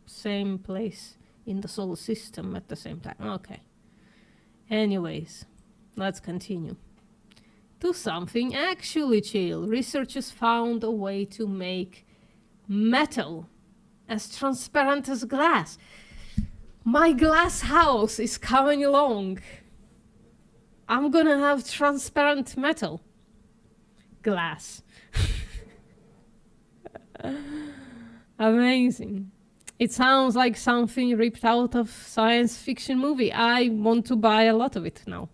same place in the solar system at the same time. Okay. Anyways, let's continue. To something actually chill. Researchers found a way to make metal as transparent as glass. My glass house is coming along. I'm gonna have transparent metal. Glass. Amazing. It sounds like something ripped out of science fiction movie. I want to buy a lot of it now.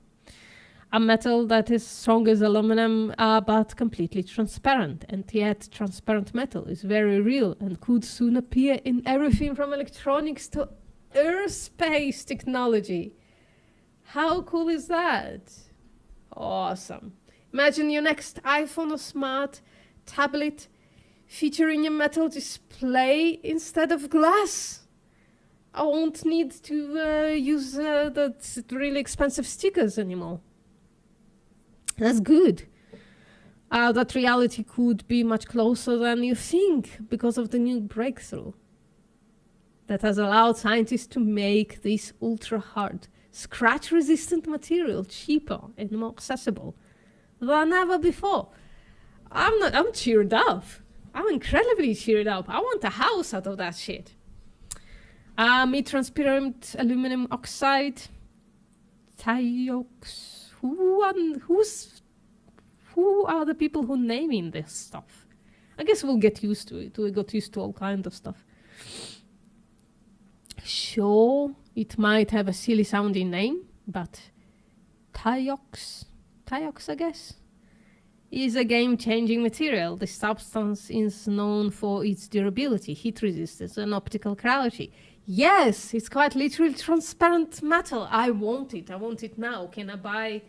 A metal that is strong as aluminum, but completely transparent. And yet transparent metal is very real and could soon appear in everything from electronics to aerospace technology. How cool is that? Awesome. Imagine your next iPhone or smart tablet featuring a metal display instead of glass. I won't need to use the really expensive stickers anymore. That's good. That reality could be much closer than you think because of the new breakthrough that has allowed scientists to make this ultra-hard, scratch-resistant material cheaper and more accessible than ever before. I'm cheered up. I'm incredibly cheered up. I want a house out of that shit. Transparent aluminum oxide, Thiox. Who are the people who naming this stuff? I guess we'll get used to it. We got used to all kinds of stuff. Sure, it might have a silly sounding name, but Thiox, I guess, is a game-changing material. The substance is known for its durability, heat resistance, and optical clarity. Yes, it's quite literally transparent metal. I want it. I want it now. Can I buy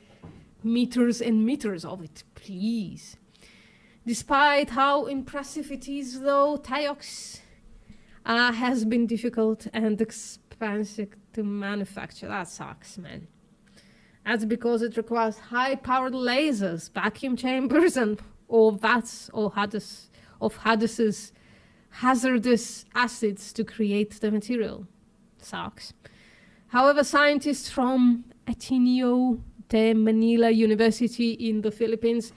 meters and meters of it, please? Despite how impressive it is, though, Thiox has been difficult and expensive to manufacture. That sucks, man. That's because it requires high-powered lasers, vacuum chambers, and hazardous acids to create the material. Sucks. However, scientists from Ateneo de Manila University in the Philippines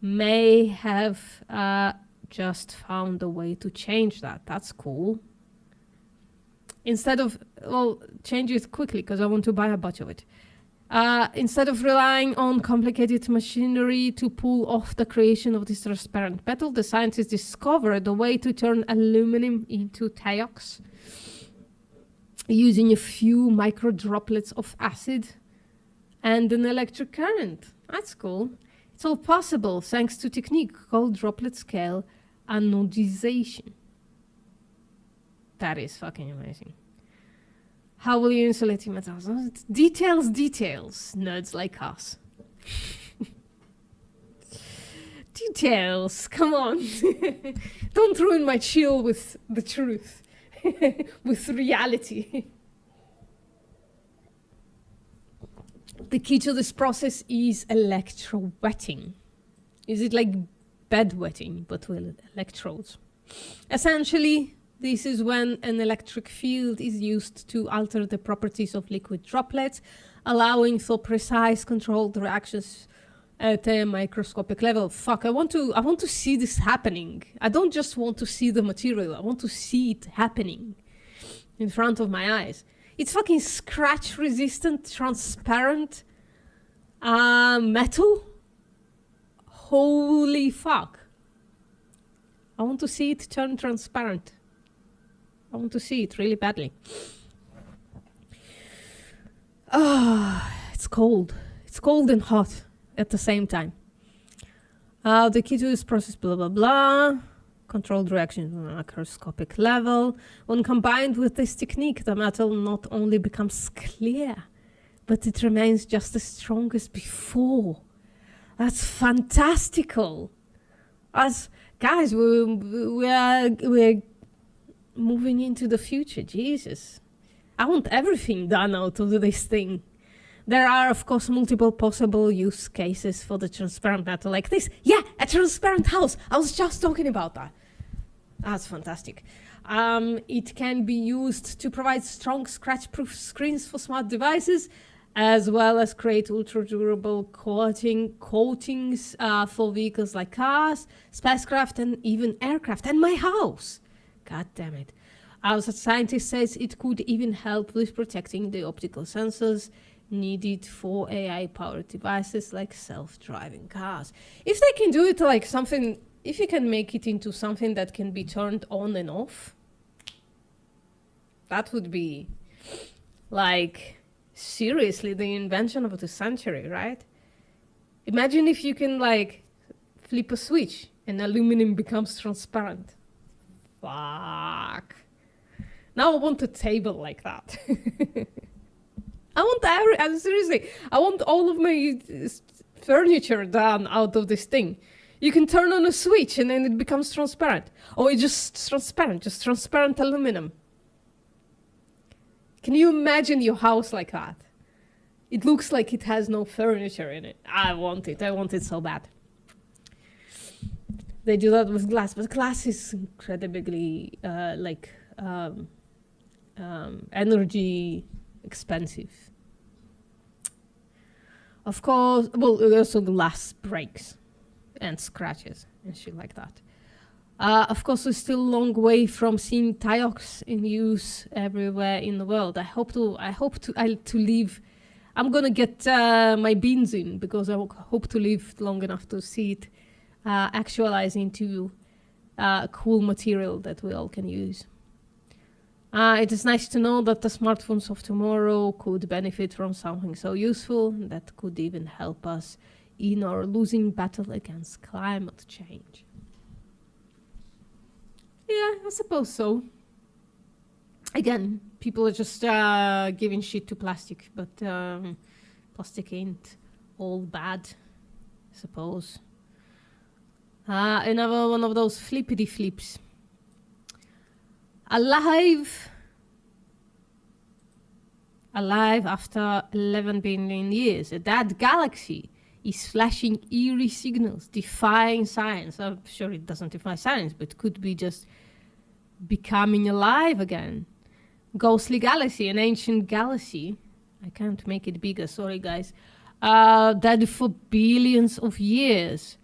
may have just found a way to change that. That's cool. Instead of, change it quickly because I want to buy a bunch of it. Instead of relying on complicated machinery to pull off the creation of this transparent metal, the scientists discovered a way to turn aluminum into Thiox using a few micro droplets of acid and an electric current. That's cool. It's all possible thanks to a technique called droplet scale anodization. That is fucking amazing. How will you insulate your metals? Details, nerds like us. Details, come on. Don't ruin my chill with the truth, with reality. The key to this process is electrowetting. Is it like bedwetting, but with electrodes? Essentially, this is when an electric field is used to alter the properties of liquid droplets, allowing for precise controlled reactions at a microscopic level. Fuck, I want to see this happening. I don't just want to see the material, I want to see it happening in front of my eyes. It's fucking scratch resistant, transparent metal. Holy fuck. I want to see it turn transparent. I want to see it really badly. It's cold. It's cold and hot at the same time. The key to this process, blah, blah, blah. Controlled reactions on a microscopic level. When combined with this technique, the metal not only becomes clear, but it remains just as strong as before. That's fantastical. Guys, we're moving into the future. Jesus. I want everything done out of this thing. There are, of course, multiple possible use cases for the transparent metal like this. Yeah, a transparent house. I was just talking about that. That's fantastic. It can be used to provide strong scratch-proof screens for smart devices, as well as create ultra-durable coatings for vehicles like cars, spacecraft, and even aircraft. And my house. God damn it. As a scientist says, it could even help with protecting the optical sensors needed for AI-powered devices like self-driving cars. If they can do it like something, if you can make it into something that can be turned on and off, that would be like seriously the invention of the century, right? Imagine if you can like flip a switch and aluminum becomes transparent. Fuck. Now I want a table like that. I want seriously, I want all of my furniture done out of this thing. You can turn on a switch and then it becomes transparent. Or it's just transparent aluminum. Can you imagine your house like that? It looks like it has no furniture in it. I want it so bad. They do that with glass, but glass is incredibly energy expensive. Of course, well, also glass breaks and scratches and shit like that. Of course, we're still a long way from seeing Tiox in use everywhere in the world. I hope to live. I'm gonna get my beans in because I hope to live long enough to see it actualize into cool material that we all can use. It is nice to know that the smartphones of tomorrow could benefit from something so useful that could even help us in our losing battle against climate change. Yeah, I suppose so. Again, people are just giving shit to plastic, but plastic ain't all bad, I suppose. Another one of those flippity flips. Alive after 11 billion years. A dead galaxy is flashing eerie signals, defying science. I'm sure it doesn't defy science, but could be just becoming alive again. Ghostly galaxy, an ancient galaxy. I can't make it bigger, sorry guys. Dead for billions of years.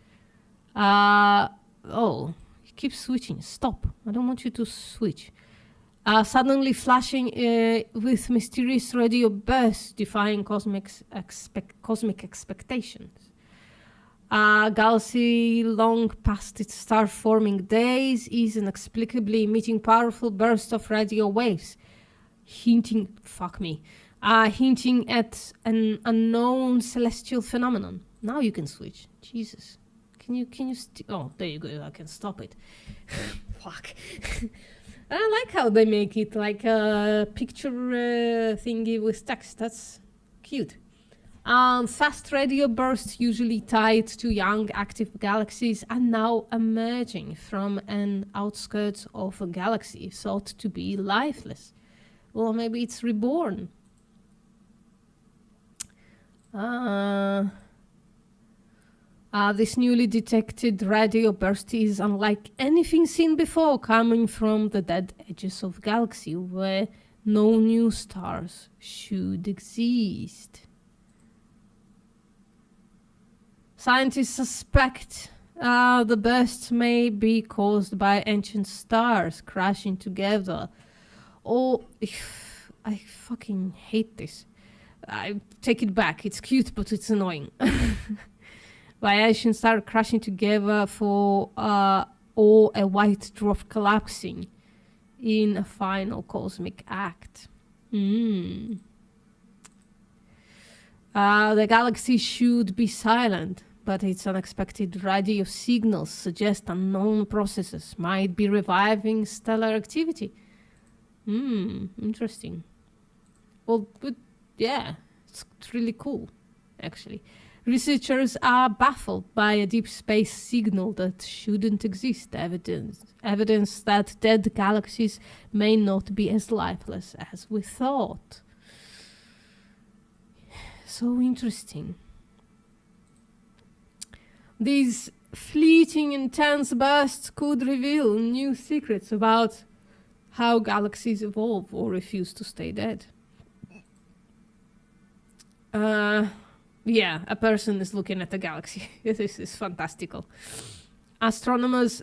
Oh, it keeps switching. Stop. I don't want you to switch. Suddenly flashing with mysterious radio bursts, defying cosmic expectations. Galaxy long past its star-forming days is inexplicably emitting powerful bursts of radio waves, hinting at an unknown celestial phenomenon. Now you can switch. Jesus. Can you oh, there you go. I can stop it. Fuck. I like how they make it like a picture thingy with text. That's cute. Fast radio bursts, usually tied to young active galaxies, are now emerging from an outskirts of a galaxy thought to be lifeless. Well, maybe it's reborn. This newly detected radio burst is unlike anything seen before, coming from the dead edges of galaxy where no new stars should exist. Scientists suspect the burst may be caused by ancient stars crashing together. Oh, I fucking hate this. I take it back. It's cute, but it's annoying. By ancient stars crashing together or a white dwarf collapsing in a final cosmic act. The galaxy should be silent, but its unexpected radio signals suggest unknown processes might be reviving stellar activity. Interesting. Well, but yeah, it's really cool, actually. Researchers are baffled by a deep space signal that shouldn't exist, evidence that dead galaxies may not be as lifeless as we thought. So interesting. These fleeting, intense bursts could reveal new secrets about how galaxies evolve or refuse to stay dead. Yeah, a person is looking at the galaxy. This is fantastical. Astronomers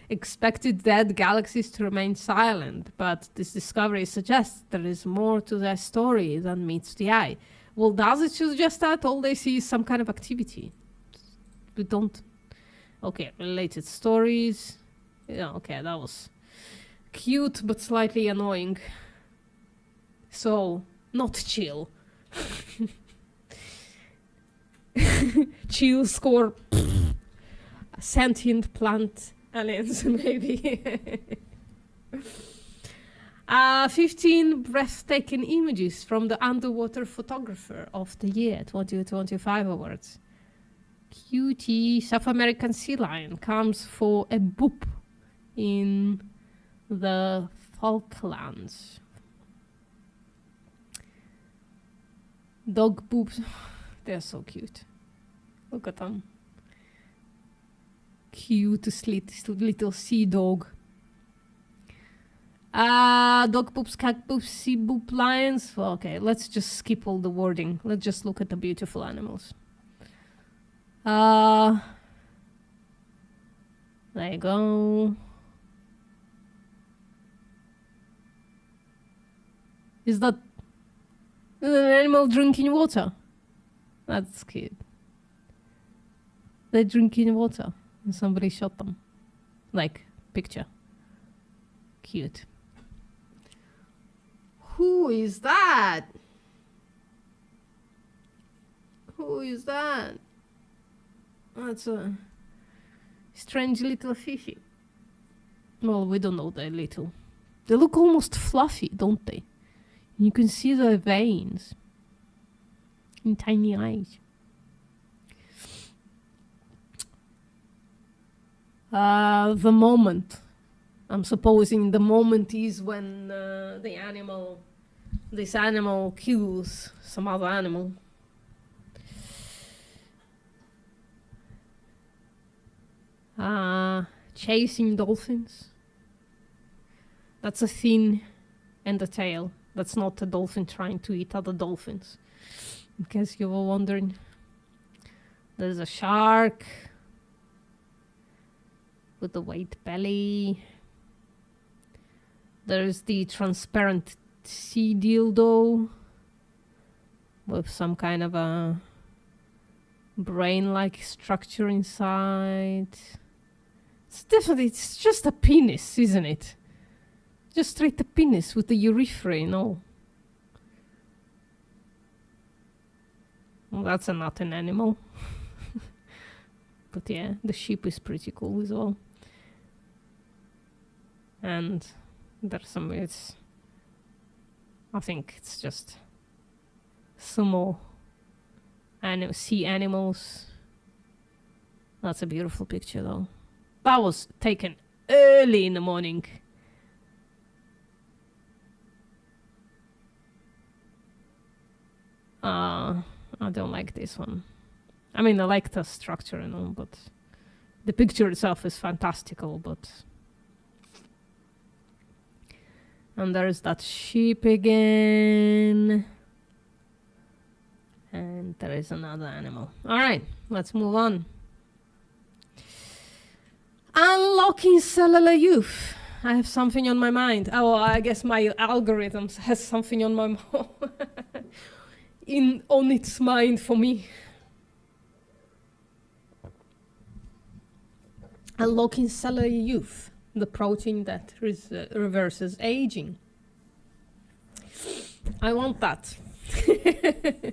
expected dead galaxies to remain silent, but this discovery suggests there is more to their story than meets the eye. Well, does it suggest that all they see is some kind of activity? We don't. Okay, related stories. Yeah, okay, that was cute but slightly annoying. So, not chill. Chill score. Sentient plant aliens, maybe. 15 breathtaking images from the Underwater Photographer of the Year 2025 Awards. Cutie South American sea lion comes for a boop in the Falklands. Dog boobs. They're so cute. Look at them. Cutest little sea dog. Dog poops, cat poops, sea boop, lions. Well, okay, let's just skip all the wording. Let's just look at the beautiful animals. There you go. Is that an animal drinking water? That's cute. They're drinking water and somebody shot them. Like, picture. Cute. Who is that? Who is that? That's a strange little fishy. Well, we don't know they're little. They look almost fluffy, don't they? You can see the veins and tiny eyes. The moment. I'm supposing the moment is when this animal kills some other animal. Chasing dolphins. That's a fin and a tail. That's not a dolphin trying to eat other dolphins. In case you were wondering. There's a shark with a white belly. There's the transparent sea dildo with some kind of a brain-like structure inside. It's just a penis, isn't it? Just straight a penis with the urethra and all. Well, that's not an animal. But yeah, the sheep is pretty cool as well. And there's some, I think it's just some more sea animals. That's a beautiful picture though. That was taken early in the morning. I don't like this one. I mean, I like the structure and all, but the picture itself is fantastical, but... And there's that sheep again. And there is another animal. All right, let's move on. Unlocking cellular youth. I have something on my mind. Oh, I guess my algorithms has something on my on its mind for me. Unlocking cellular youth, the protein that reverses aging. I want that. I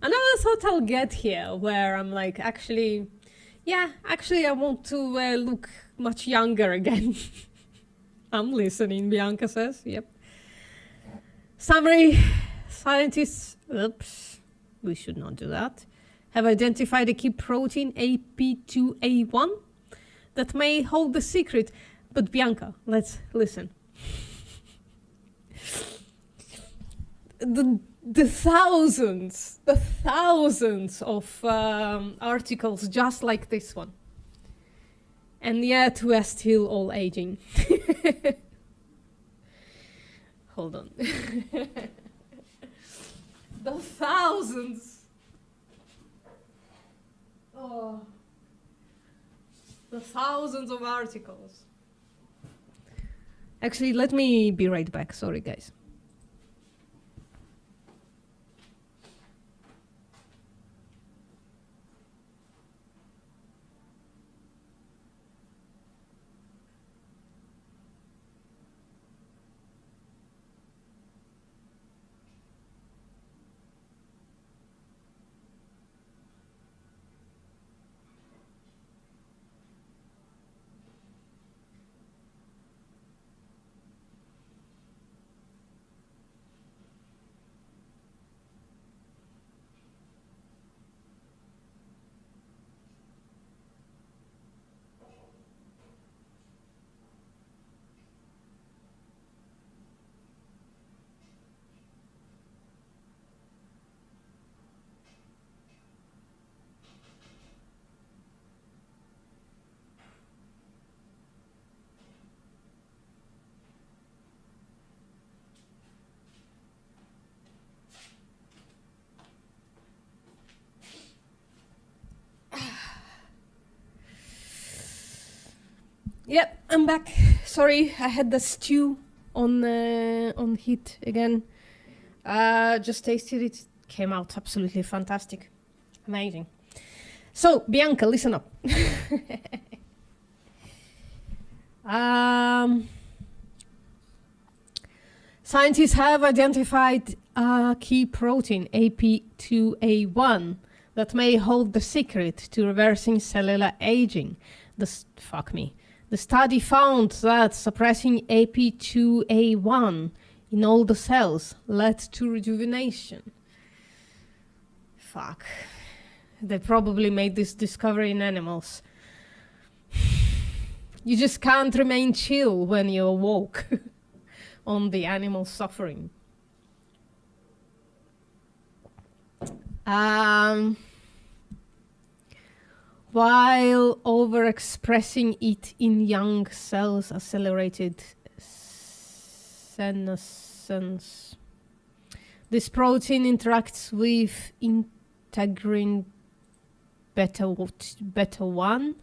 never thought I'll get here where I'm like, actually, I want to look much younger again. I'm listening, Bianca says. Yep. Summary. Scientists, we should not do that, have identified a key protein, AP2A1, that may hold the secret. But Bianca, let's listen. The thousands of articles just like this one. And yet we're still all aging. Hold on. The thousands. Oh. The thousands of articles. Actually, let me be right back. Sorry, guys. Yep, I'm back. Sorry, I had the stew on heat again. Just tasted it. Came out absolutely fantastic. Amazing. So, Bianca, listen up. Scientists have identified a key protein, AP2A1, that may hold the secret to reversing cellular aging. The study found that suppressing AP2A1 in all the cells led to rejuvenation. Fuck. They probably made this discovery in animals. You just can't remain chill when you're woke on the animal suffering. While overexpressing it in young cells accelerated senescence. This protein interacts with integrin beta 1,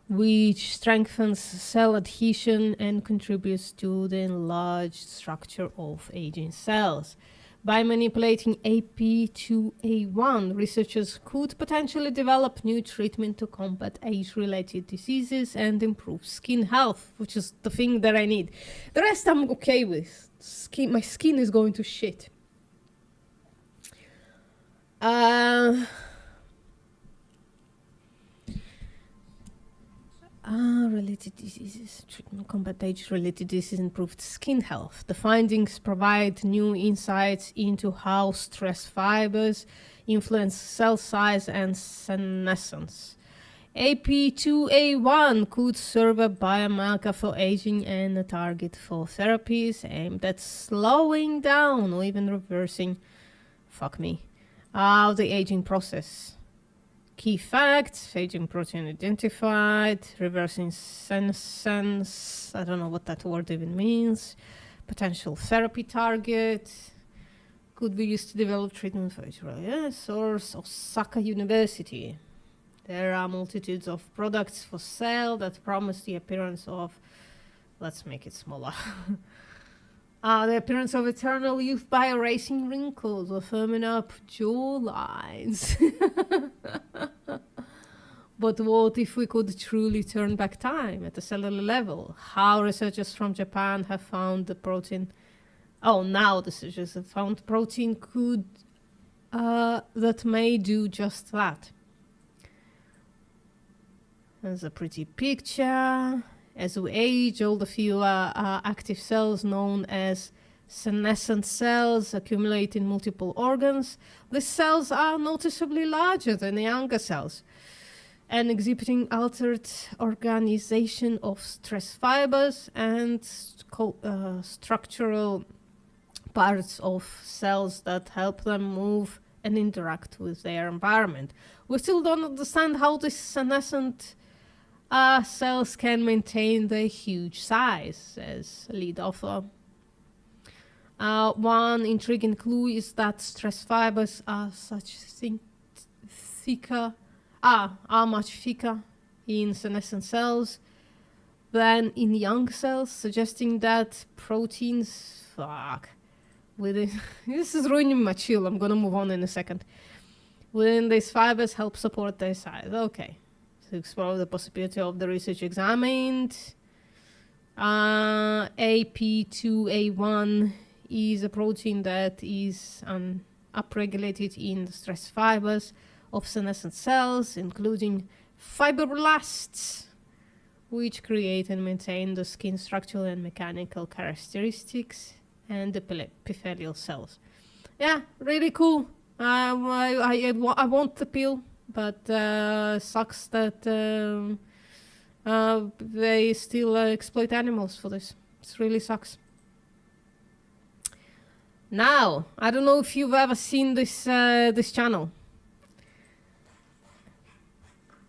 which strengthens cell adhesion and contributes to the enlarged structure of aging cells. By manipulating AP2A1, researchers could potentially develop new treatment to combat age-related diseases and improve skin health, which is the thing that I need. The rest I'm okay with. My skin is going to shit. Related diseases, treatment, combat age-related diseases, improved skin health. The findings provide new insights into how stress fibers influence cell size and senescence. AP2A1 could serve a biomarker for aging and a target for therapies aimed at slowing down or even reversing, the aging process. Key facts: aging protein identified, reversing senescence, I don't know what that word even means, potential therapy target, could be used to develop treatment for age. Source: Osaka University. There are multitudes of products for sale that promise the appearance of, let's make it smaller, the appearance of eternal youth by erasing wrinkles or firming up jaw lines. But what if we could truly turn back time at the cellular level? How researchers from Japan have found the protein. Now researchers have found protein that may do just that. There's a pretty picture. As we age, all the fewer active cells known as senescent cells accumulate in multiple organs. These cells are noticeably larger than the younger cells and exhibiting altered organization of stress fibers and structural parts of cells that help them move and interact with their environment. We still don't understand how these senescent cells can maintain their huge size, says lead author. One intriguing clue is that stress fibers are much thicker in senescent cells than in young cells, suggesting that proteins this is ruining my chill. I'm gonna move on in a second. Within these fibers help support their size. Okay. To explore the possibility of the research examined, AP2A1 is a protein that is upregulated in the stress fibers of senescent cells, including fibroblasts, which create and maintain the skin structural and mechanical characteristics, and the epithelial cells. Yeah, really cool. I want the pill, but sucks that they still exploit animals for this. It really sucks. Now, I don't know if you've ever seen this channel.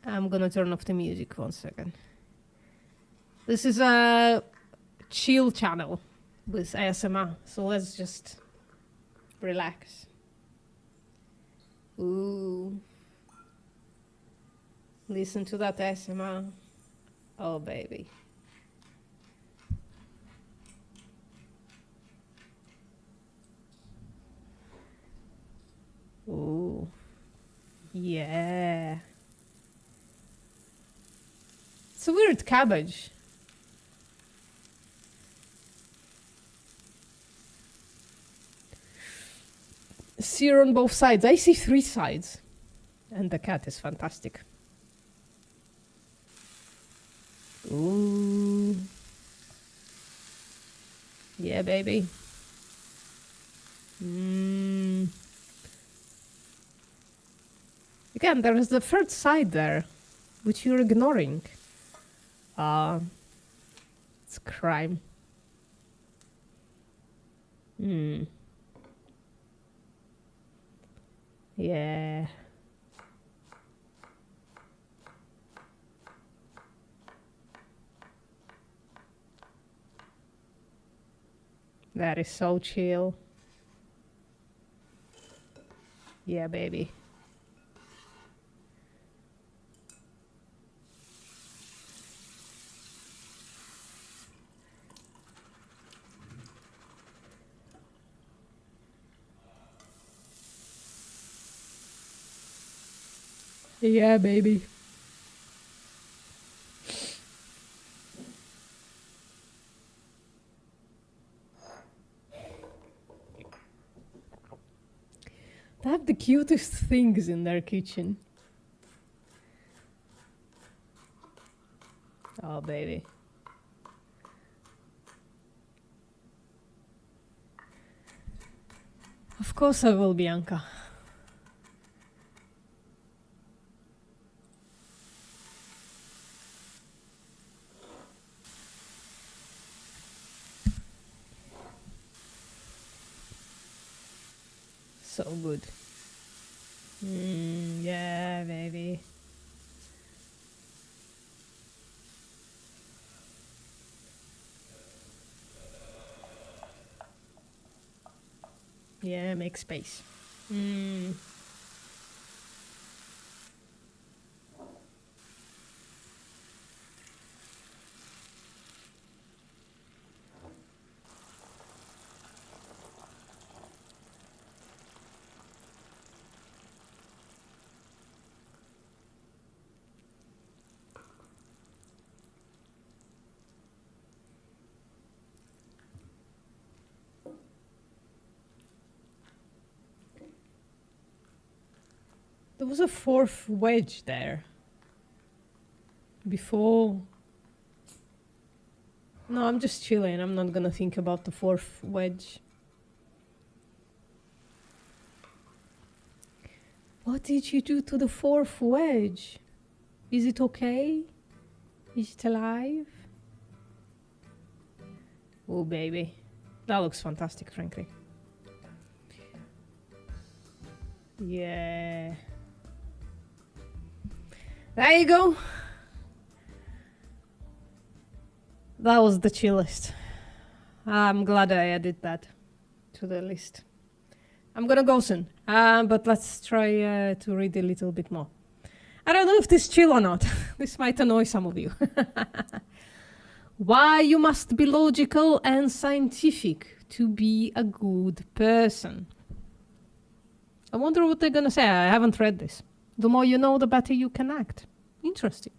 I'm gonna turn off the music 1 second. This is a chill channel with ASMR, so let's just relax. Ooh. Listen to that ASMR. Oh, baby. Ooh. Yeah. It's a weird cabbage. Sear on both sides. I see 3 sides. And the cat is fantastic. Ooh. Yeah, baby. Again, there is the 3rd side there, which you're ignoring. It's crime. Yeah. That is so chill. Yeah, baby. Yeah, baby. They have the cutest things in their kitchen. Oh, baby. Of course I will, Bianca. So good. Yeah, baby. Yeah, make space. There was a 4th wedge there. Before. No, I'm just chilling. I'm not gonna think about the 4th wedge. What did you do to the 4th wedge? Is it okay? Is it alive? Oh, baby. That looks fantastic, frankly. Yeah. There you go. That was the chillest. I'm glad I added that to the list. I'm gonna go soon, but let's try to read a little bit more. I don't know if this is chill or not. This might annoy some of you. Why you must be logical and scientific to be a good person. I wonder what they're gonna say. I haven't read this. The more you know, the better you can act. Interesting.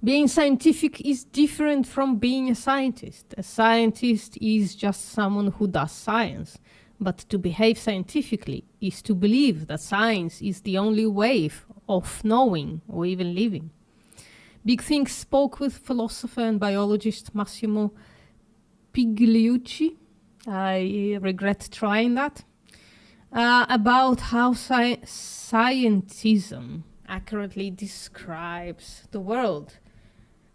Being scientific is different from being a scientist. A scientist is just someone who does science. But to behave scientifically is to believe that science is the only way of knowing or even living. Big Things spoke with philosopher and biologist Massimo Pigliucci. I regret trying that. About how scientism accurately describes the world,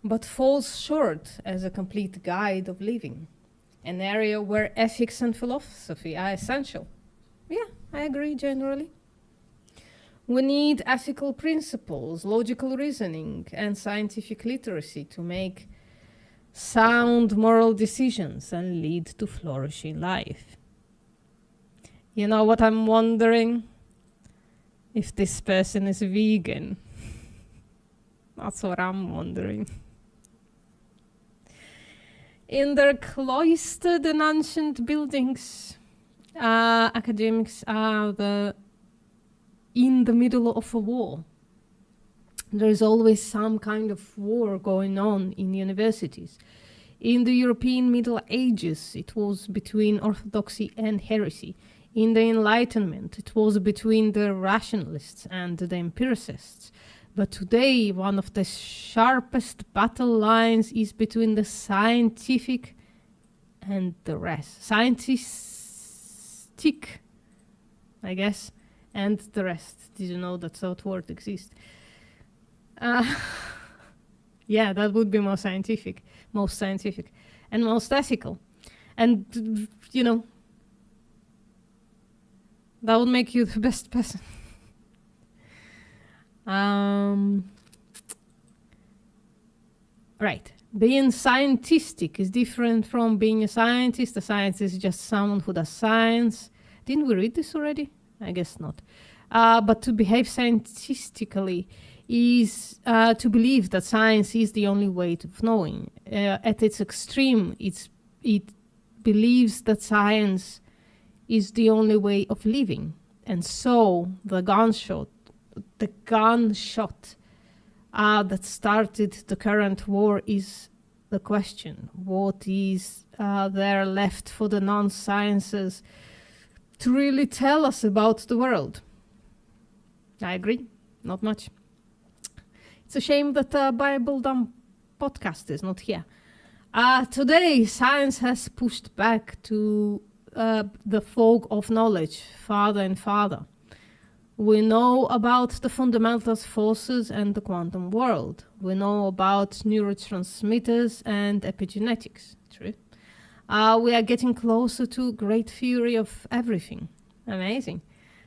but falls short as a complete guide of living, an area where ethics and philosophy are essential. Yeah, I agree generally. We need ethical principles, logical reasoning, and scientific literacy to make sound moral decisions and lead to flourishing life. You know what I'm wondering? If this person is vegan. That's what I'm wondering. In their cloistered and ancient buildings, academics are in the middle of a war. There is always some kind of war going on in universities. In the European Middle Ages, it was between orthodoxy and heresy. In the Enlightenment, it was between the rationalists and the empiricists. But today, one of the sharpest battle lines is between the scientific and the rest. Scientistic, I guess, and the rest. Did you know that word exists? Yeah, that would be most scientific, and most ethical. And, that would make you the best person. Right. Being scientistic is different from being a scientist. A scientist is just someone who does science. Didn't we read this already? I guess not. But to behave scientistically is to believe that science is the only way of knowing. At its extreme, it believes that science is the only way of living. And so the gunshot that started the current war is the question. What is there left for the non-sciences to really tell us about the world? I agree, not much. It's a shame that Bible Dumb podcast is not here. Today, science has pushed back to the fog of knowledge farther and farther. We know about the fundamental forces and the quantum world. We know about neurotransmitters and epigenetics. True. We are getting closer to great theory of everything. Amazing.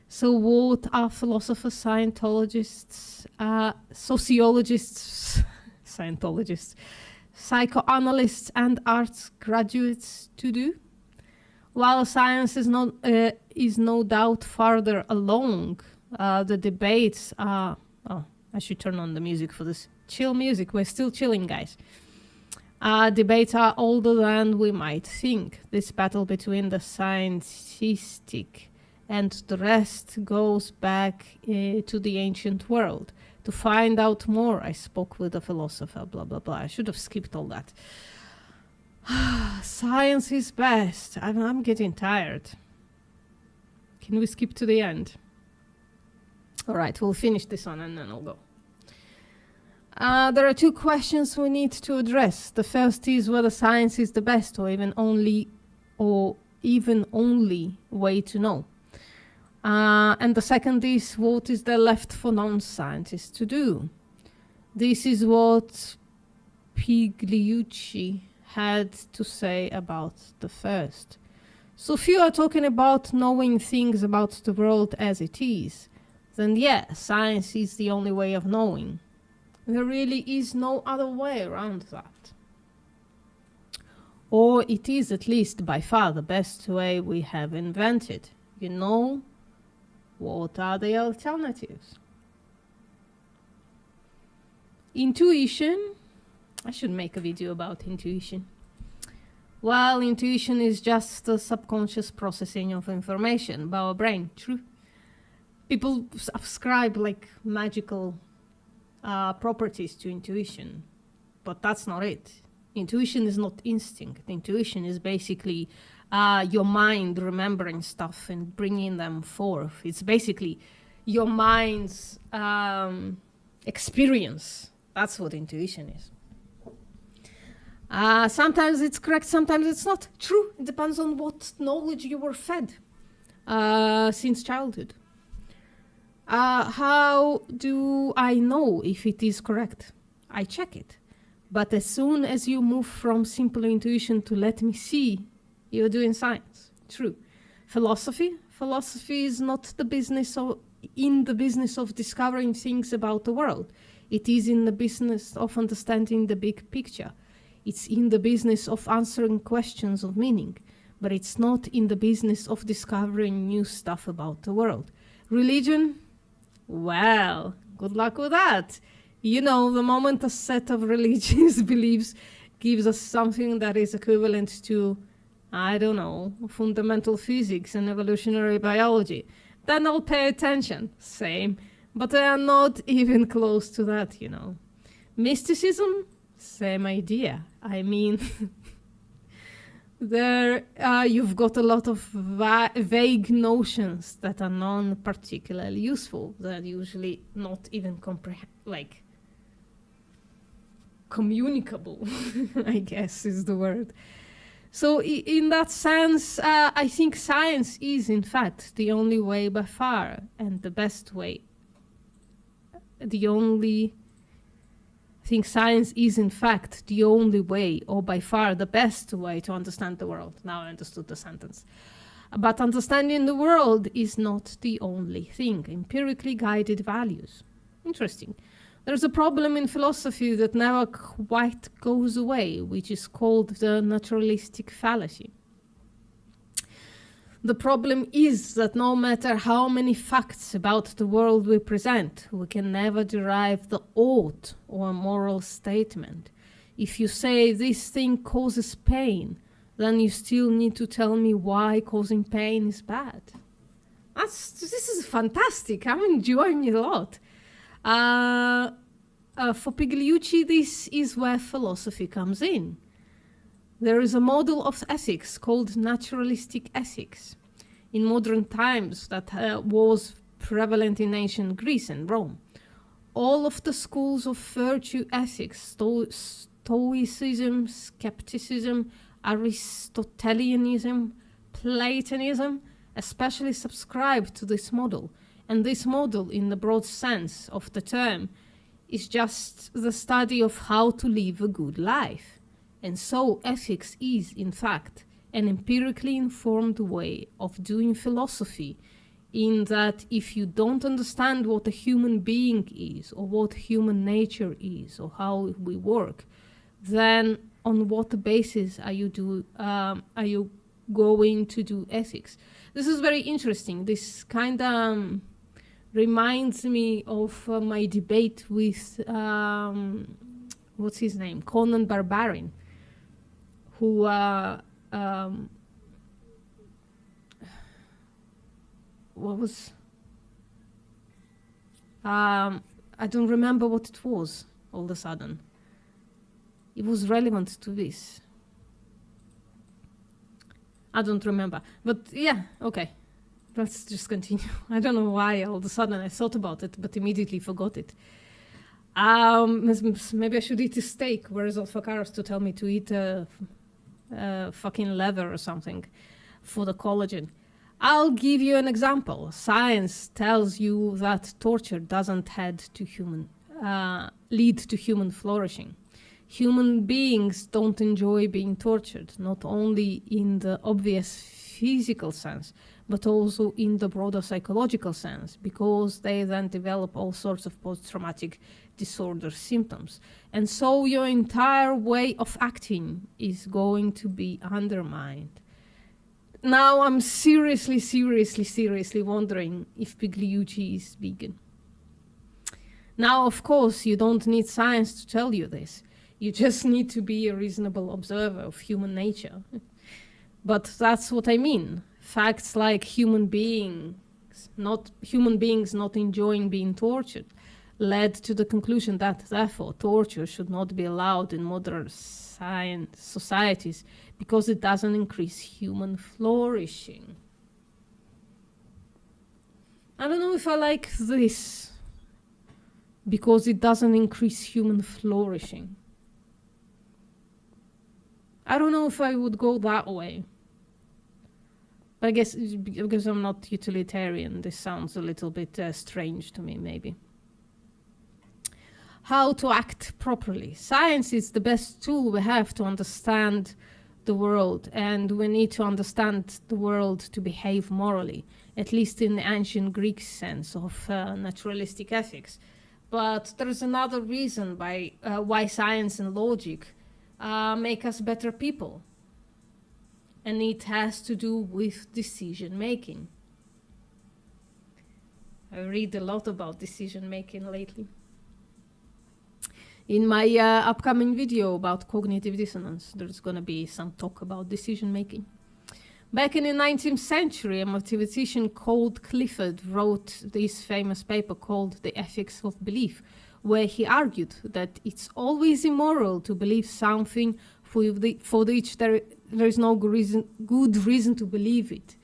So what are philosophers, Scientologists, sociologists, Scientologists, psychoanalysts and arts graduates to do? While science is no doubt farther along, the debates are... Oh, I should turn on the music for this. Chill music. We're still chilling, guys. Debates are older than we might think. This battle between the scientistic and the rest goes back to the ancient world. To find out more, I spoke with a philosopher, blah, blah, blah. I should have skipped all that. Science is best. I'm getting tired. Can we skip to the end? All right, we'll finish this one and then I'll go. There are two questions we need to address. The first is whether science is the best or even only way to know. And the second is, what is there left for non-scientists to do? This is what Pigliucci had to say about the first. So if you are talking about knowing things about the world as it is, then yeah, science is the only way of knowing. There really is no other way around that. Or it is at least by far the best way we have invented. You know, what are the alternatives? Intuition. I should make a video about intuition. Well, intuition is just the subconscious processing of information by our brain, true? People ascribe like magical properties to intuition, but that's not it. Intuition is not instinct. Intuition is basically your mind remembering stuff and bringing them forth. It's basically your mind's experience. That's what intuition is. Sometimes it's correct, sometimes it's not. True, it depends on what knowledge you were fed since childhood. How do I know if it is correct? I check it. But as soon as you move from simple intuition to let me see, you're doing science. True. Philosophy is not in the business of discovering things about the world. It is in the business of understanding the big picture. It's in the business of answering questions of meaning, but it's not in the business of discovering new stuff about the world. Religion? Well, good luck with that. You know, the moment a set of religious beliefs gives us something that is equivalent to I don't know, fundamental physics and evolutionary biology, then I'll pay attention. Same. But they are not even close to that, you know. Mysticism? Same idea. I mean, there you've got a lot of vague notions that are non-particularly useful. They're usually not even communicable, I guess is the word. So in that sense, I think science is in fact the only way by far, and the best way. I think science is in fact the only way, or by far the best way to understand the world. Now I understood the sentence. But understanding the world is not the only thing. Empirically guided values. Interesting. There's a problem in philosophy that never quite goes away, which is called the naturalistic fallacy. The problem is that no matter how many facts about the world we present, we can never derive the ought or moral statement. If you say this thing causes pain, then you still need to tell me why causing pain is bad. This is fantastic. I'm enjoying it a lot. For Pigliucci, this is where philosophy comes in. There is a model of ethics called naturalistic ethics in modern times that was prevalent in ancient Greece and Rome. All of the schools of virtue ethics, Stoicism, skepticism, Aristotelianism, Platonism, especially subscribe to this model. And this model, in the broad sense of the term, is just the study of how to live a good life. And so ethics is, in fact, an empirically informed way of doing philosophy, in that if you don't understand what a human being is, or what human nature is, or how we work, then on what basis are you going to do ethics? This is very interesting. This kind of reminds me of my debate with, what's his name? Conan Barbarin, who, what was, I don't remember what it was all of a sudden. It was relevant to this. I don't remember, but yeah, okay. Let's just continue. I don't know why all of a sudden I thought about it, but immediately forgot it. Maybe I should eat a steak, whereas Alphacaras to tell me to eat fucking leather or something for the collagen. I'll give you an example. Science tells you that torture doesn't lead to human flourishing. Human beings don't enjoy being tortured, not only in the obvious physical sense, but also in the broader psychological sense, because they then develop all sorts of post-traumatic disorder symptoms. And so your entire way of acting is going to be undermined. Now I'm seriously wondering if Pigliucci is vegan. Now, of course, you don't need science to tell you this. You just need to be a reasonable observer of human nature. But that's what I mean. Facts like human beings not enjoying being tortured led to the conclusion that, therefore, torture should not be allowed in modern societies because it doesn't increase human flourishing. I don't know if I like this, because it doesn't increase human flourishing. I don't know if I would go that way. But I guess because I'm not utilitarian, this sounds a little bit strange to me, maybe. How to act properly. Science is the best tool we have to understand the world, and we need to understand the world to behave morally, at least in the ancient Greek sense of naturalistic ethics. But there's another reason why science and logic make us better people. And it has to do with decision making. I read a lot about decision making lately. In my upcoming video about cognitive dissonance, there's going to be some talk about decision making. Back in the 19th century, a mathematician called Clifford wrote this famous paper called The Ethics of Belief, where he argued that it's always immoral to believe something for which there is no good reason to believe it.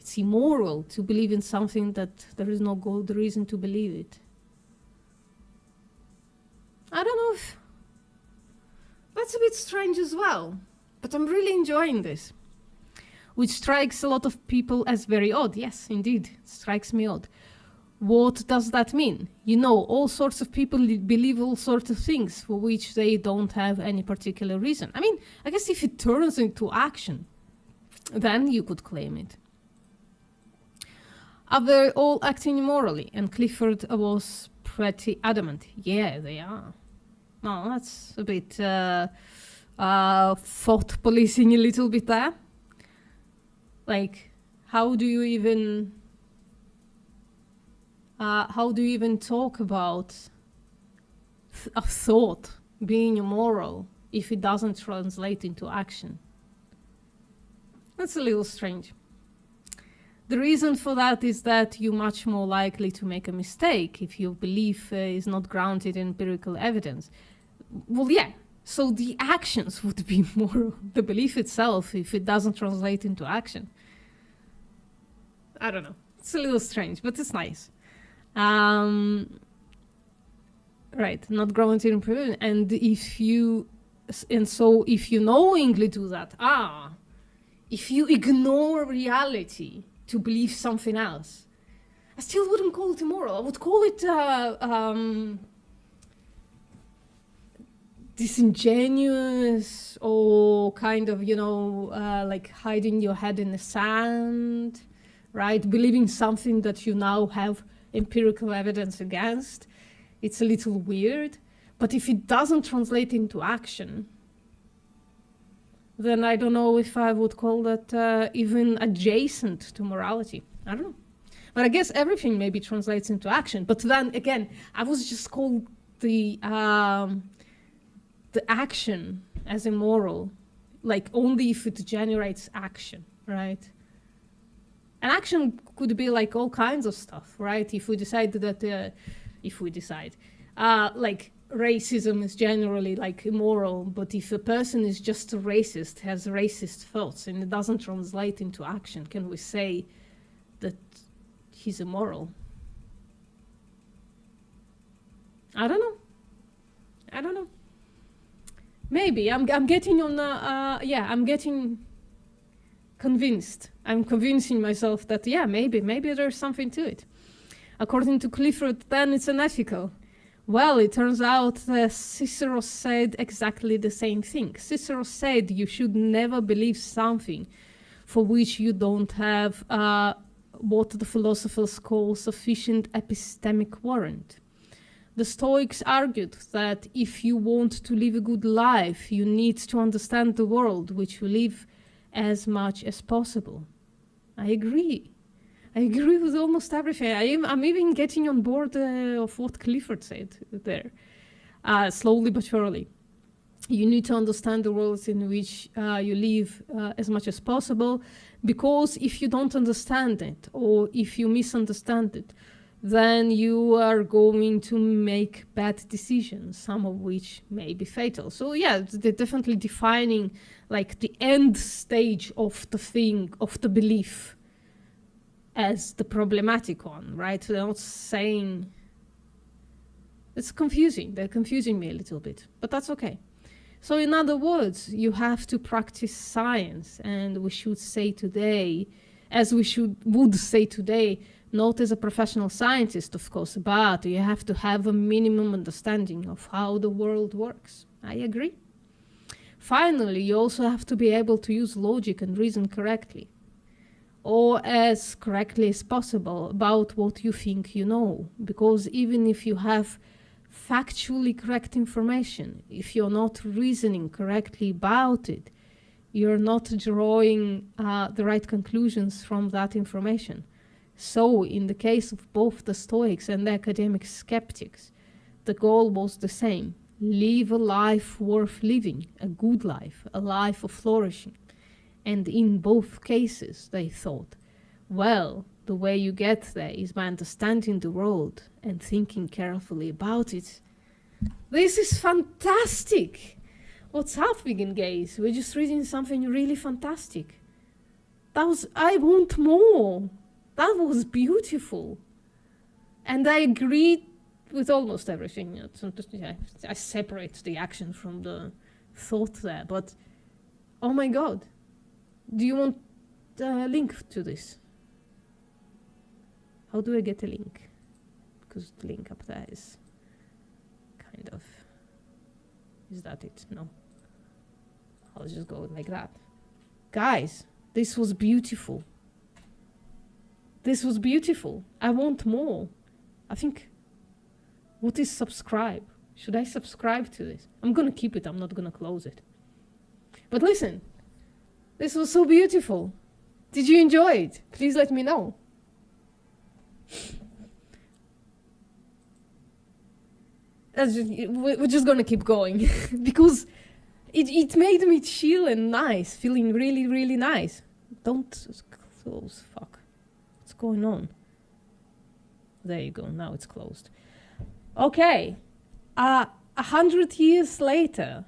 It's immoral to believe in something that there is no good reason to believe it. I don't know if that's a bit strange as well, but I'm really enjoying this. Which strikes a lot of people as very odd. Yes, indeed, it strikes me odd. What does that mean? You know, all sorts of people believe all sorts of things for which they don't have any particular reason. I mean, I guess if it turns into action, then you could claim it. Are they all acting immorally? And Clifford was pretty adamant. Yeah, they are. Well, that's a bit thought policing a little bit there. Like, how do you even talk about a thought being immoral if it doesn't translate into action? That's a little strange. The reason for that is that you're much more likely to make a mistake if your belief is not grounded in empirical evidence. Well, yeah, so the actions would be moral. The belief itself, if it doesn't translate into action. I don't know. It's a little strange, but it's nice. Right, not grounded in empirical. And if you knowingly do that, if you ignore reality to believe something else, I still wouldn't call it immoral. I would call it disingenuous, or kind of, like hiding your head in the sand, right? Believing something that you now have empirical evidence against. It's a little weird, but if it doesn't translate into action, then I don't know if I would call that even adjacent to morality. I don't know. But I guess everything maybe translates into action. But then again, I was just called the action as immoral, like only if it generates action, right? And action could be like all kinds of stuff, right? If we decide that, like racism is generally like immoral, but if a person is just a racist, has racist thoughts, and it doesn't translate into action, can we say that he's immoral? I don't know. Maybe I'm getting on. I'm getting convinced. I'm convincing myself that maybe there's something to it. According to Clifford, then it's unethical. Well, it turns out Cicero said exactly the same thing. Cicero said you should never believe something for which you don't have what the philosophers call sufficient epistemic warrant. The Stoics argued that if you want to live a good life, you need to understand the world which you live as much as possible. I agree with almost everything. I'm even getting on board of what Clifford said there, slowly but surely. You need to understand the world in which you live as much as possible, because if you don't understand it, or if you misunderstand it, then you are going to make bad decisions, some of which may be fatal. So yeah, they're definitely defining like the end stage of the thing, of the belief, as the problematic one, right? So they're not saying... It's confusing. They're confusing me a little bit, but that's okay. So in other words, you have to practice science, and we should say today, would say today, not as a professional scientist, of course, but you have to have a minimum understanding of how the world works. I agree. Finally, you also have to be able to use logic and reason correctly, or as correctly as possible about what you think you know, because even if you have factually correct information, if you're not reasoning correctly about it, you're not drawing the right conclusions from that information. So, in the case of both the Stoics and the academic skeptics, the goal was the same: live a life worth living, a good life, a life of flourishing. And in both cases, they thought, well, the way you get there is by understanding the world and thinking carefully about it. This is fantastic! What's up, vegan gays? We're just reading something really fantastic. I want more. That was beautiful. And I agreed with almost everything. I separate the action from the thought there, but oh my god. Do you want a link to this? How do I get a link? Because the link up there is kind of... Is that it? No. I'll just go like that. Guys, this was beautiful. This was beautiful. I want more. I think... What is subscribe? Should I subscribe to this? I'm gonna keep it. I'm not gonna close it. But listen. This was so beautiful. Did you enjoy it? Please let me know. We're just gonna keep going because it made me chill and nice, feeling really, really nice. Don't close, fuck. What's going on? There you go, now it's closed. Okay, 100 years later,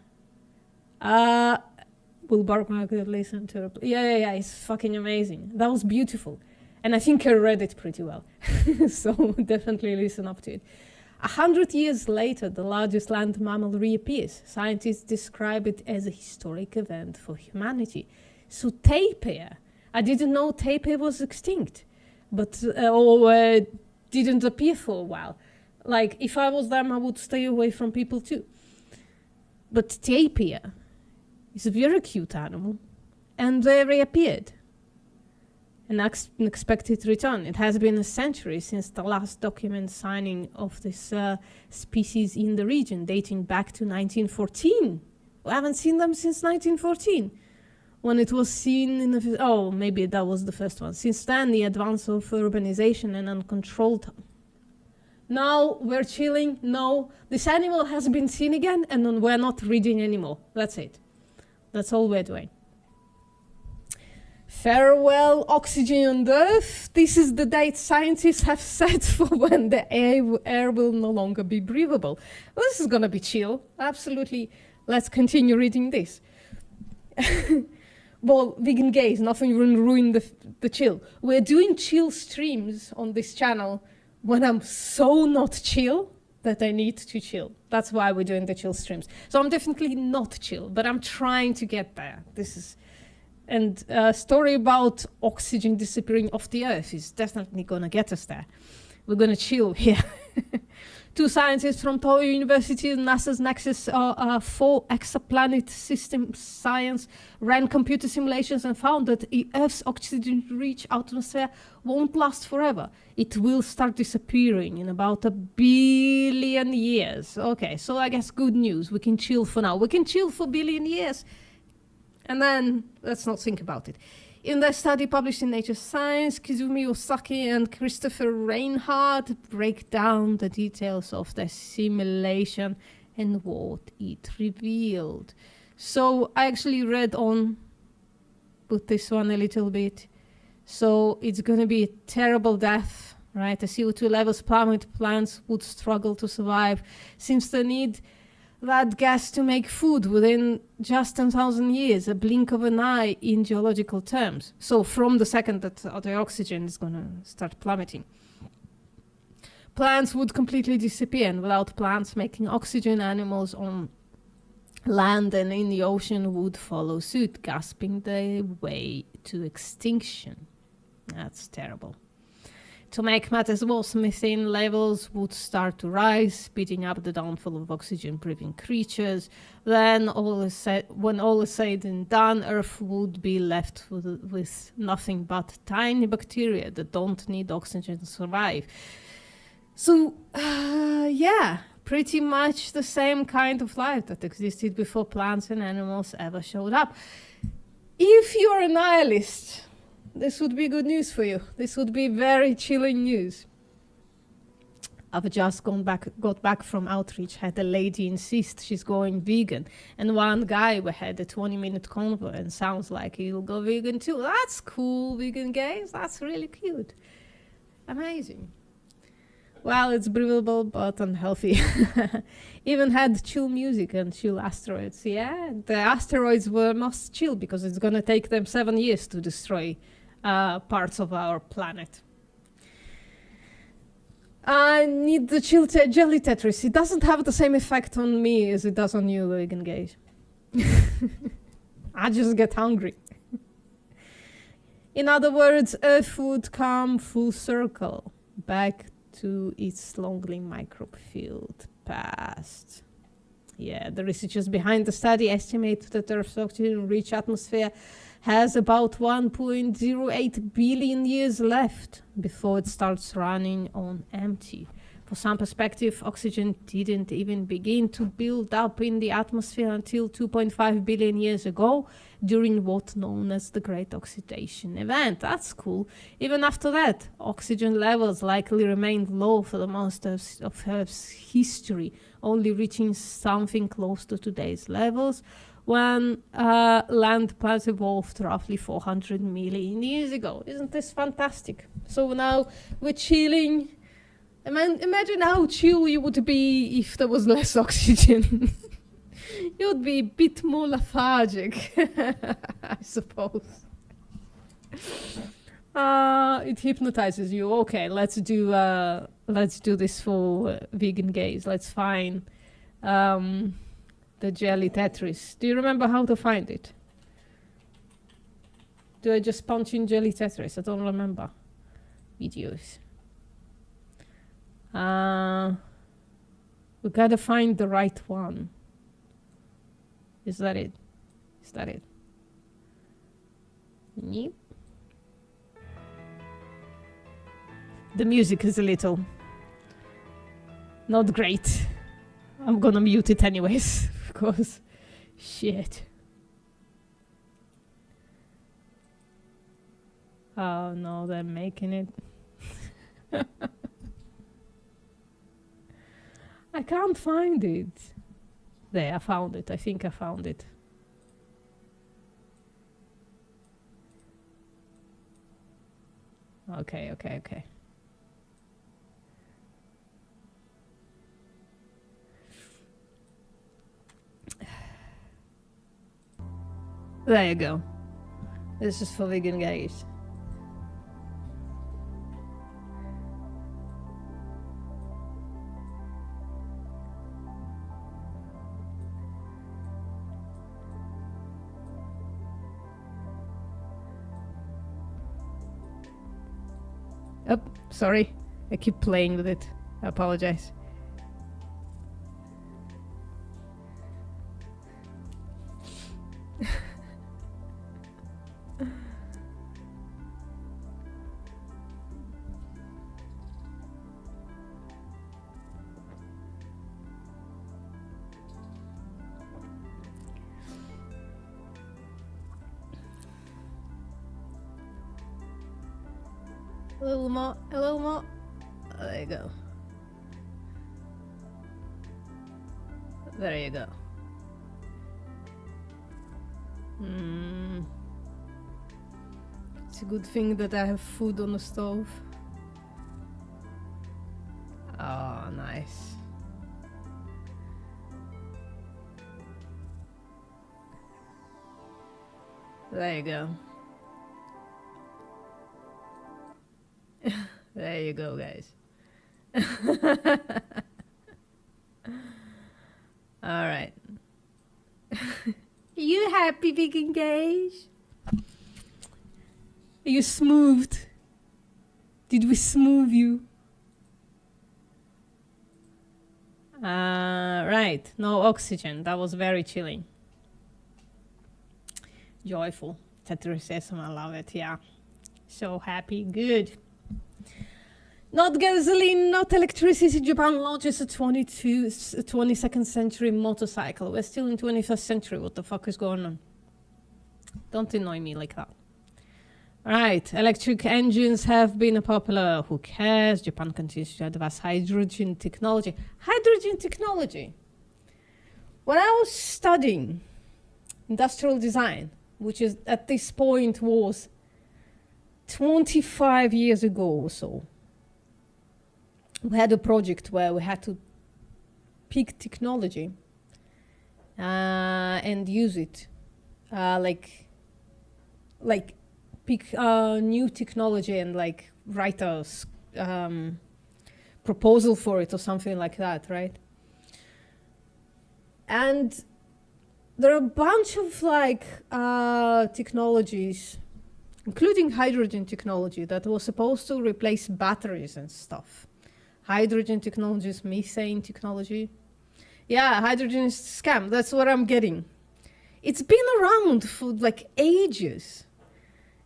will Bark Market listen to it? Yeah, it's fucking amazing. That was beautiful. And I think I read it pretty well. So definitely listen up to it. 100 years later, the largest land mammal reappears. Scientists describe it as a historic event for humanity. So tapir, I didn't know tapir was extinct, but didn't appear for a while. Like, if I was them, I would stay away from people too. But tapir is a very cute animal, and they reappeared. An unexpected return. It has been a century since the last document signing of this species in the region, dating back to 1914. We haven't seen them since 1914, when it was seen in the... Oh, maybe that was the first one. Since then, the advance of urbanization and uncontrolled... Now we're chilling. No, this animal has been seen again, and we're not reading anymore. That's it. That's all we're doing. Farewell, oxygen on Earth. This is the date scientists have set for when the air will no longer be breathable. Well, this is gonna be chill. Absolutely. Let's continue reading this. Well, vegan gays, nothing will ruin the chill. We're doing chill streams on this channel when I'm so not chill that I need to chill. That's why we're doing the chill streams. So I'm definitely not chill, but I'm trying to get there. This is... And a story about oxygen disappearing off the Earth is definitely going to get us there. We're going to chill here. Two scientists from Toyo University and NASA's Nexus 4 exoplanet system science ran computer simulations and found that the Earth's oxygen-rich atmosphere won't last forever. It will start disappearing in about 1 billion years. Okay, so I guess good news. We can chill for now. We can chill for 1 billion years. And then, let's not think about it. In their study published in Nature Science, Kizumi Osaki and Christopher Reinhardt break down the details of the simulation and what it revealed. So I actually read on with this one a little bit. So it's going to be a terrible death, right? The CO2 levels plummet, plants would struggle to survive since they need that gas to make food within just 10,000 years, a blink of an eye in geological terms. So from the second that the oxygen is going to start plummeting, plants would completely disappear, and without plants making oxygen, animals on land and in the ocean would follow suit, gasping their way to extinction. That's terrible. To make matters worse, methane levels would start to rise, speeding up the downfall of oxygen-breathing creatures. Then, when all is said and done, Earth would be left with nothing but tiny bacteria that don't need oxygen to survive. So, yeah, pretty much the same kind of life that existed before plants and animals ever showed up. If you're a nihilist, this would be good news for you. This would be very chilling news. I've just got back from outreach, had a lady insist she's going vegan, and one guy we had a 20-minute convo and sounds like he'll go vegan too. That's cool, vegan guys. That's really cute. Amazing. Well, it's breathable but unhealthy. Even had chill music and chill asteroids. Yeah, the asteroids were most chill because it's gonna take them 7 years to destroy parts of our planet. I need the jelly Tetris. It doesn't have the same effect on me as it does on you, vegan guys. I just get hungry. In other words, Earth would come full circle back to its lonely microfield past. Yeah, the researchers behind the study estimate that Earth's oxygen-rich atmosphere has about 1.08 billion years left before it starts running on empty. For some perspective, oxygen didn't even begin to build up in the atmosphere until 2.5 billion years ago, during what's known as the Great Oxidation Event. That's cool. Even after that, oxygen levels likely remained low for the most of Earth's history, only reaching something close to today's levels when land plants evolved roughly 400 million years ago. Isn't this fantastic? So now we're chilling. Imagine how chill you would be if there was less oxygen. You'd be a bit more lethargic, I suppose. It hypnotizes you. Okay, let's do this for vegan gays. Let's find the jelly Tetris. Do you remember how to find it? Do I just punch in jelly Tetris? I don't remember. Videos. We gotta find the right one. Is that it? Is that it? Yep. The music is a little not great. I'm gonna mute it anyways, because shit. Oh no, they're making it. I can't find it. There, I found it. I think I found it. Okay. There you go. This is for vegan guys. Oh, sorry. I keep playing with it. I apologize. A little more, a little more. There you go. There you go. It's a good thing that I have food on the stove. Oh, nice. There you go. There you go, guys. All right. You happy, vegan guys? Are you smoothed? Did we smooth you? Right. No oxygen. That was very chilling. Joyful. Tetrasesum, I love it. Yeah. So happy. Good. Not gasoline, not electricity. Japan launches a 22nd century motorcycle. We're still in 21st century. What the fuck is going on? Don't annoy me like that. Right, electric engines have been popular. Who cares? Japan continues to advance hydrogen technology. Hydrogen technology. When I was studying industrial design, which is at this point was 25 years ago or so, we had a project where we had to pick technology and use it, like pick new technology and like write a proposal for it or something like that, right? And there are a bunch of like technologies, including hydrogen technology, that was supposed to replace batteries and stuff. Hydrogen technologies, methane technology. Yeah, hydrogen is a scam. That's what I'm getting. It's been around for like ages.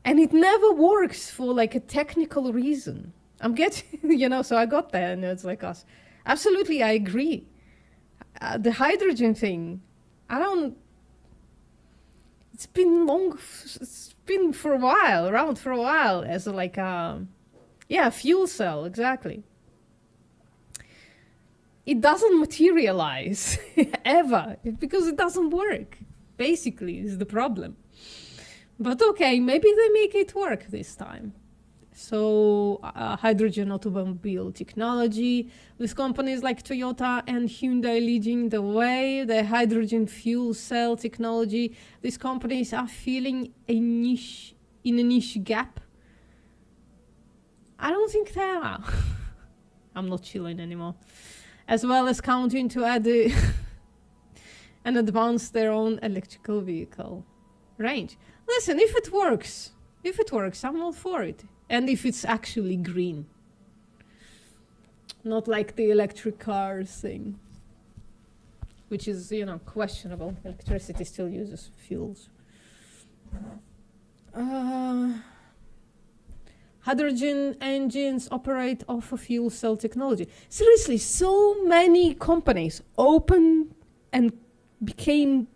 And it never works for like a technical reason. I'm getting, so I got there and it's like us. Absolutely, I agree. The hydrogen thing, it's been for a while, around for a while as like a fuel cell, exactly. It doesn't materialize ever because it doesn't work, basically, is the problem. But okay, maybe they make it work this time. So hydrogen automobile technology, with companies like Toyota and Hyundai leading the way, the hydrogen fuel cell technology, these companies are filling a niche gap. I don't think they are. I'm not chilling anymore. As well as counting to add and advance their own electrical vehicle range. Listen, if it works, I'm all for it. And if it's actually green. Not like the electric cars thing, which is, questionable. Electricity still uses fuels. Hydrogen engines operate off of fuel cell technology. Seriously, so many companies opened and became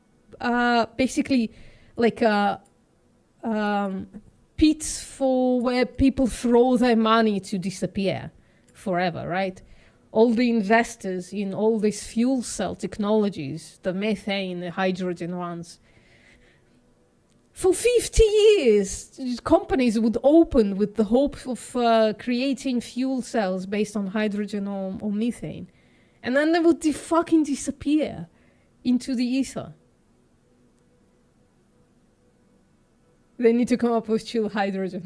basically like pits for where people throw their money to disappear forever, right? All the investors in all these fuel cell technologies, the methane, the hydrogen ones, for 50 years, companies would open with the hope of creating fuel cells based on hydrogen or methane. And then they would fucking disappear into the ether. They need to come up with chill hydrogen.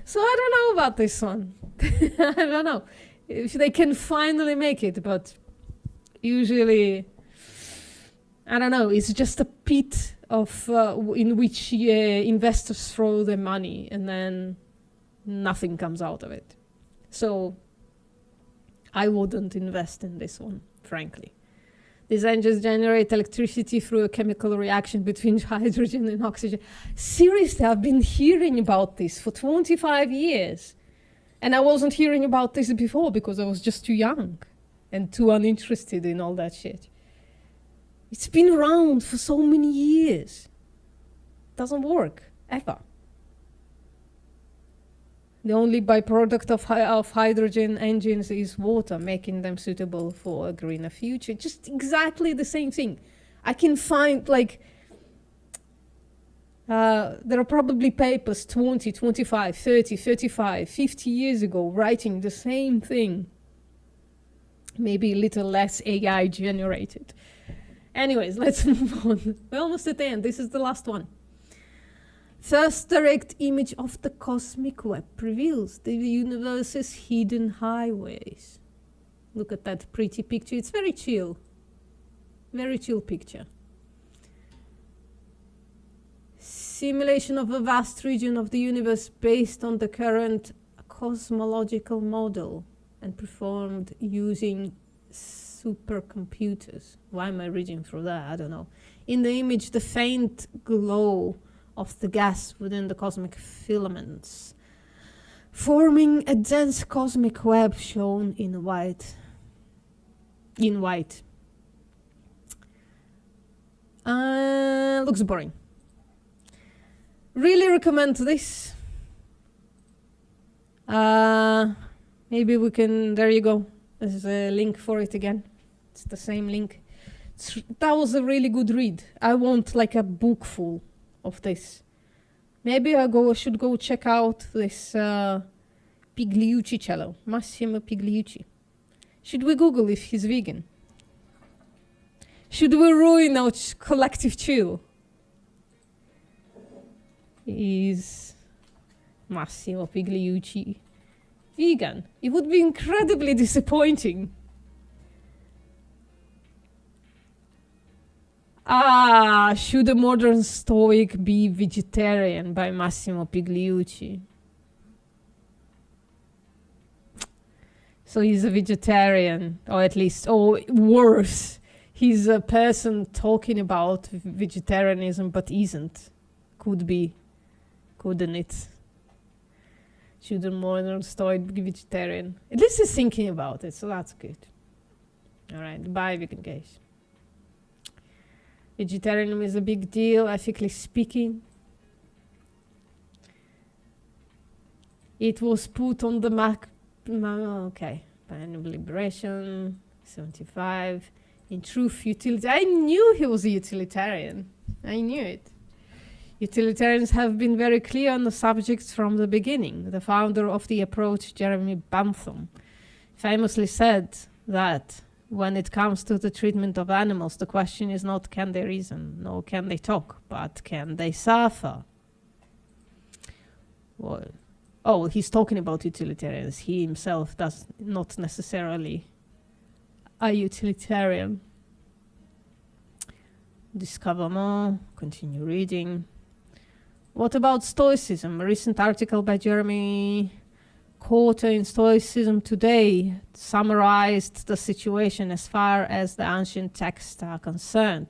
So I don't know about this one. I don't know if they can finally make it, but usually, I don't know, it's just a pit of in which investors throw their money and then nothing comes out of it. So I wouldn't invest in this one, frankly. These engines generate electricity through a chemical reaction between hydrogen and oxygen. Seriously, I've been hearing about this for 25 years. And I wasn't hearing about this before because I was just too young and too uninterested in all that shit. It's been around for so many years. Doesn't work, ever. The only byproduct of hydrogen engines is water, making them suitable for a greener future. Just exactly the same thing. I can find, like, there are probably papers 20, 25, 30, 35, 50 years ago writing the same thing. Maybe a little less AI generated. Anyways, let's move on. We're almost at the end. This is the last one. First direct image of the cosmic web reveals the universe's hidden highways. Look at that pretty picture. It's very chill. Very chill picture. Simulation of a vast region of the universe based on the current cosmological model and performed using supercomputers. Why am I reading through that? I don't know. In the image, the faint glow of the gas within the cosmic filaments, forming a dense cosmic web shown in white. Looks boring. Really recommend this. Maybe we can, there you go. There's a link for it again. It's the same link. That was a really good read. I want like a book full of this. Maybe I should go check out this Pigliucci cello, Massimo Pigliucci. Should we Google if he's vegan? Should we ruin our collective chill? Is Massimo Pigliucci vegan? It would be incredibly disappointing. Should a modern Stoic be vegetarian by Massimo Pigliucci? So he's a vegetarian, or at least, or worse, he's a person talking about vegetarianism but isn't. Could be, couldn't it? Should a modern Stoic be vegetarian? At least he's thinking about it, so that's good. All right, bye, vegan guys. Vegetarianism is a big deal, ethically speaking. It was put on the map. Okay, Plan of Liberation, 75. In truth, utility. I knew he was a utilitarian. I knew it. Utilitarians have been very clear on the subjects from the beginning. The founder of the approach, Jeremy Bentham, famously said that when it comes to the treatment of animals, the question is not can they reason, nor can they talk, but can they suffer? Well, oh, he's talking about utilitarians. He himself does not necessarily a utilitarian. Discover more, continue reading. What about Stoicism? A recent article by Jeremy Coulter in Stoicism Today summarized the situation as far as the ancient texts are concerned.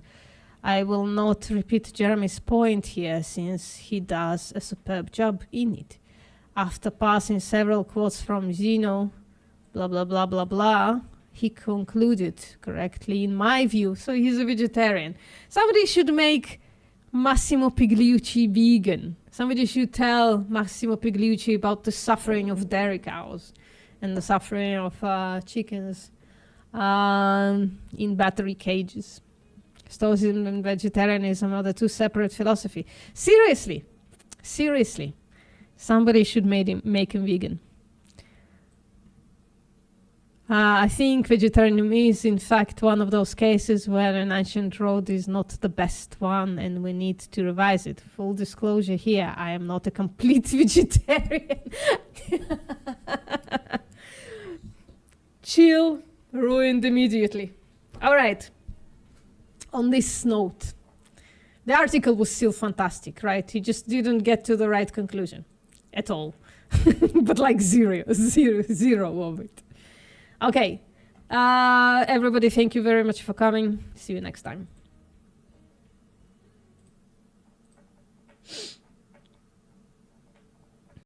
I will not repeat Jeremy's point here since he does a superb job in it. After passing several quotes from Zeno, blah, blah, blah, blah, blah, he concluded correctly, in my view, so he's a vegetarian. Somebody should make Massimo Pigliucci vegan. Somebody should tell Massimo Pigliucci about the suffering of dairy cows and the suffering of chickens in battery cages. Stoicism and vegetarianism are the two separate philosophies. Seriously, somebody should make him vegan. I think vegetarianism is, in fact, one of those cases where an ancient road is not the best one and we need to revise it. Full disclosure here, I am not a complete vegetarian. Chill, ruined immediately. All right. On this note, the article was still fantastic, right? He just didn't get to the right conclusion at all. But like zero of it. Okay. Everybody, thank you very much for coming. See you next time.